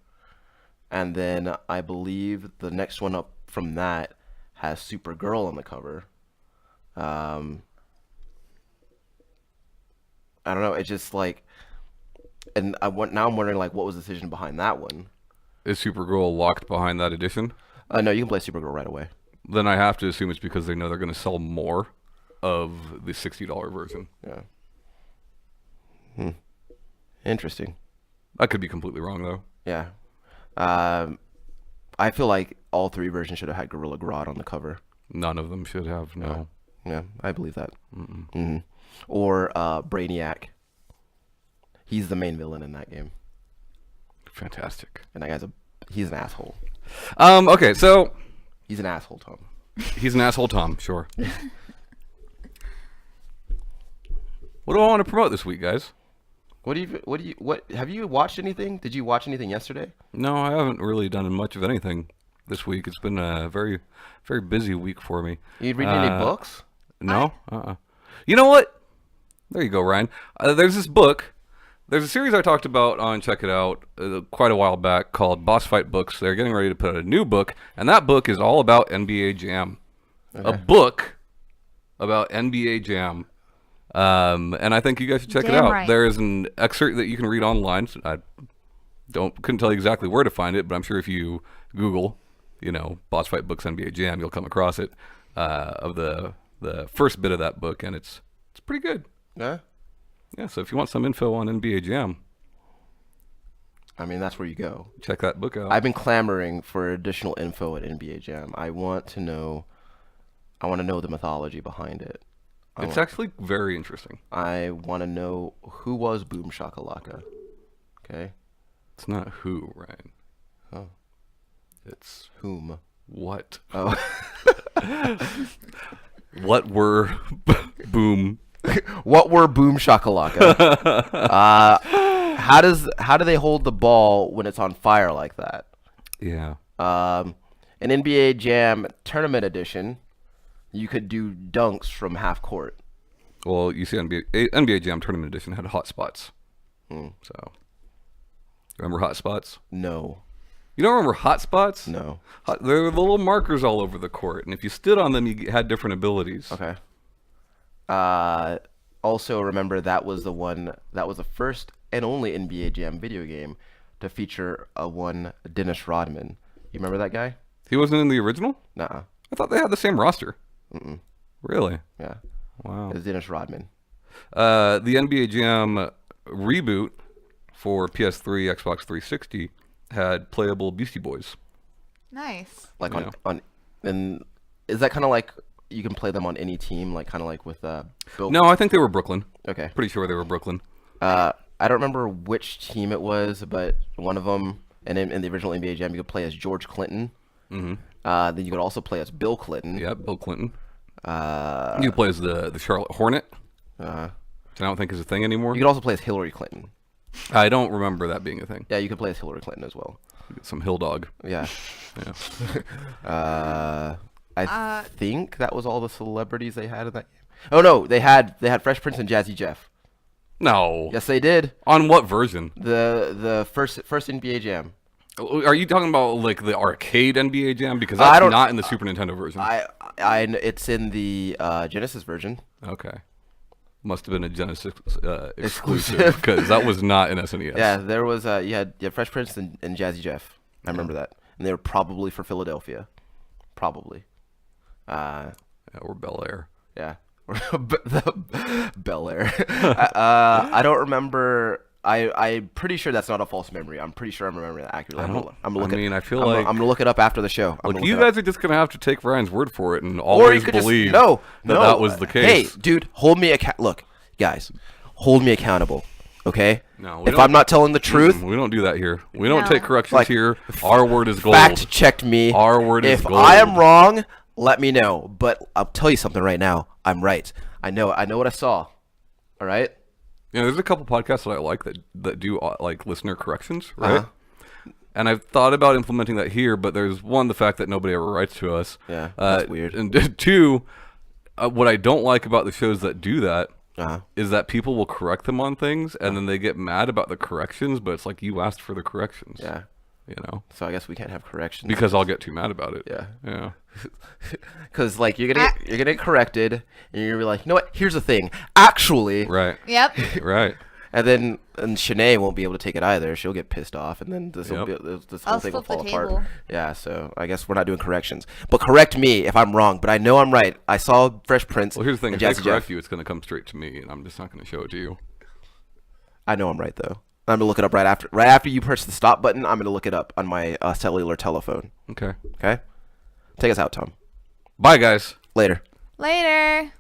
Speaker 2: and then I believe the next one up from that has Supergirl on the cover. I don't know. It's just like, and now I'm wondering like what was the decision behind that one.
Speaker 1: Is Supergirl locked behind that edition?
Speaker 2: No, you can play Supergirl right away.
Speaker 1: Then I have to assume it's because they know they're going to sell more of the $60 version.
Speaker 2: Yeah. Interesting.
Speaker 1: I could be completely wrong, though.
Speaker 2: Yeah. I feel like all 3 versions should have had Gorilla Grodd on the cover.
Speaker 1: None of them should have, no.
Speaker 2: Yeah, I believe that. Mm-hmm. Or Brainiac. He's the main villain in that game.
Speaker 1: Fantastic.
Speaker 2: And that guy's he's an asshole.
Speaker 1: Okay, so
Speaker 2: he's an asshole, Tom.
Speaker 1: He's an asshole, Tom. Sure. What do I want to promote this week, guys?
Speaker 2: What have you watched anything? Did you watch anything yesterday?
Speaker 1: No, I haven't really done much of anything this week. It's been a very, very busy week for me.
Speaker 2: You read any books?
Speaker 1: No. You know what? There you go, Ryan. There's this book. There's a series I talked about on Check It Out quite a while back called Boss Fight Books. They're getting ready to put out a new book, and that book is all about NBA Jam. Okay. A book about NBA Jam. And I think you guys should check it out.
Speaker 3: Right.
Speaker 1: There is an excerpt that you can read online. I couldn't tell you exactly where to find it, but I'm sure if you Google, Boss Fight Books NBA Jam, you'll come across it of the first bit of that book, and it's pretty good.
Speaker 2: Yeah.
Speaker 1: Yeah, so if you want some info on NBA Jam,
Speaker 2: I mean, that's where you go.
Speaker 1: Check that book out.
Speaker 2: I've been clamoring for additional info at NBA Jam. I want to know the mythology behind it.
Speaker 1: It's actually very interesting.
Speaker 2: I want to know who was Boom Shakalaka. Okay?
Speaker 1: It's not who, Ryan.
Speaker 2: Oh.
Speaker 1: It's
Speaker 2: whom.
Speaker 1: What?
Speaker 2: Oh.
Speaker 1: What were Boom?
Speaker 2: What were Boom Shakalaka? How do they hold the ball when it's on fire like that?
Speaker 1: Yeah.
Speaker 2: An NBA Jam Tournament Edition, you could do dunks from half court.
Speaker 1: Well, you see, NBA Jam Tournament Edition had hot spots. So, remember hot spots?
Speaker 2: No.
Speaker 1: You don't remember hot spots?
Speaker 2: No.
Speaker 1: There were the little markers all over the court, and if you stood on them, you had different abilities.
Speaker 2: Okay. Also remember that was the first and only NBA Jam video game to feature one Dennis Rodman. You remember that guy?
Speaker 1: He wasn't in the original?
Speaker 2: Nuh-uh.
Speaker 1: I thought they had the same roster.
Speaker 2: Mm-mm.
Speaker 1: Really?
Speaker 2: Yeah.
Speaker 1: Wow.
Speaker 2: It's Dennis Rodman.
Speaker 1: The NBA Jam reboot for PS3, Xbox 360 had playable Beastie Boys.
Speaker 3: Nice.
Speaker 2: Like
Speaker 1: Yeah.
Speaker 2: and is that kind of like you can play them on any team, like kind of like with Bill?
Speaker 1: No, I think they were Brooklyn.
Speaker 2: Okay.
Speaker 1: Pretty sure they were Brooklyn.
Speaker 2: I don't remember which team it was, but one of them, and in the original NBA Jam, you could play as George Clinton.
Speaker 1: Mm-hmm.
Speaker 2: Then you could also play as Bill Clinton.
Speaker 1: Yep, Bill Clinton.
Speaker 2: Uh,
Speaker 1: You play as the Charlotte Hornet, which
Speaker 2: uh,
Speaker 1: I don't think is a thing anymore.
Speaker 2: you could also play as Hillary Clinton.
Speaker 1: I don't remember that being a thing.
Speaker 2: Yeah, you could play as Hillary Clinton as well.
Speaker 1: Some hill dog.
Speaker 2: Yeah.
Speaker 1: Yeah.
Speaker 2: I think that was all the celebrities they had in that game. Oh no, they had Fresh Prince and Jazzy Jeff.
Speaker 1: No.
Speaker 2: Yes, they did.
Speaker 1: On what version?
Speaker 2: The first NBA Jam.
Speaker 1: Are you talking about like the arcade NBA Jam? Because that's not in the Super Nintendo version.
Speaker 2: It's in the Genesis version.
Speaker 1: Okay. Must have been a Genesis exclusive because that was not in SNES.
Speaker 2: Yeah, there was you had Fresh Prince and Jazzy Jeff. I remember that, and they were probably for Philadelphia, probably.
Speaker 1: Or Bel Air.
Speaker 2: Yeah, the Bel Air. I don't remember. I'm pretty sure that's not a false memory. I'm pretty sure I'm remembering that accurately. I'm gonna look it up after the show.
Speaker 1: Look, you guys are just gonna have to take Ryan's word for it and
Speaker 2: or
Speaker 1: always
Speaker 2: you could
Speaker 1: believe
Speaker 2: that
Speaker 1: was the case.
Speaker 2: Hey, dude, hold me Look, guys, hold me accountable. Okay?
Speaker 1: No,
Speaker 2: if I'm not telling the truth,
Speaker 1: we don't do that here. We don't
Speaker 3: No.
Speaker 1: take corrections
Speaker 2: Like,
Speaker 1: here. Our word is gold.
Speaker 2: fact checked me.
Speaker 1: Our word is
Speaker 2: if
Speaker 1: gold.
Speaker 2: I am wrong, let me know. But I'll tell you something right now. I'm right. I know what I saw. All right?
Speaker 1: Yeah, there's a couple podcasts that I like that do like listener corrections, right?
Speaker 2: Uh-huh.
Speaker 1: And I've thought about implementing that here, but there's one, the fact that nobody ever writes to us.
Speaker 2: Yeah, that's weird.
Speaker 1: And two, what I don't like about the shows that do that
Speaker 2: Uh-huh.
Speaker 1: is that people will correct them on things, and then they get mad about the corrections, but it's like you asked for the corrections.
Speaker 2: Yeah.
Speaker 1: You know?
Speaker 2: So I guess we can't have corrections.
Speaker 1: Because I'll get too mad about it.
Speaker 2: Yeah.
Speaker 1: Yeah.
Speaker 2: Because like you're gonna get corrected, and you're gonna be like, you know what? Here's the thing. Actually,
Speaker 1: Right.
Speaker 3: Yep.
Speaker 1: Right.
Speaker 2: and then Shanee won't be able to take it either. She'll get pissed off, and then this
Speaker 1: Yep.
Speaker 2: whole
Speaker 3: I'll
Speaker 2: thing will
Speaker 3: flip
Speaker 2: fall
Speaker 3: the
Speaker 2: apart.
Speaker 3: table.
Speaker 2: Yeah. So I guess we're not doing corrections, but correct me if I'm wrong. But I know I'm right. I saw Fresh Prince.
Speaker 1: Well, here's the thing.
Speaker 2: and
Speaker 1: If
Speaker 2: Jazzy
Speaker 1: they correct
Speaker 2: Jeff.
Speaker 1: you, it's going to come straight to me, and I'm just not going to show it to you.
Speaker 2: I know I'm right though. I'm gonna look it up right after you press the stop button. I'm gonna look it up on my cellular telephone.
Speaker 1: Okay.
Speaker 2: Okay. Take us out, Tom.
Speaker 1: Bye, guys.
Speaker 2: Later.
Speaker 3: Later.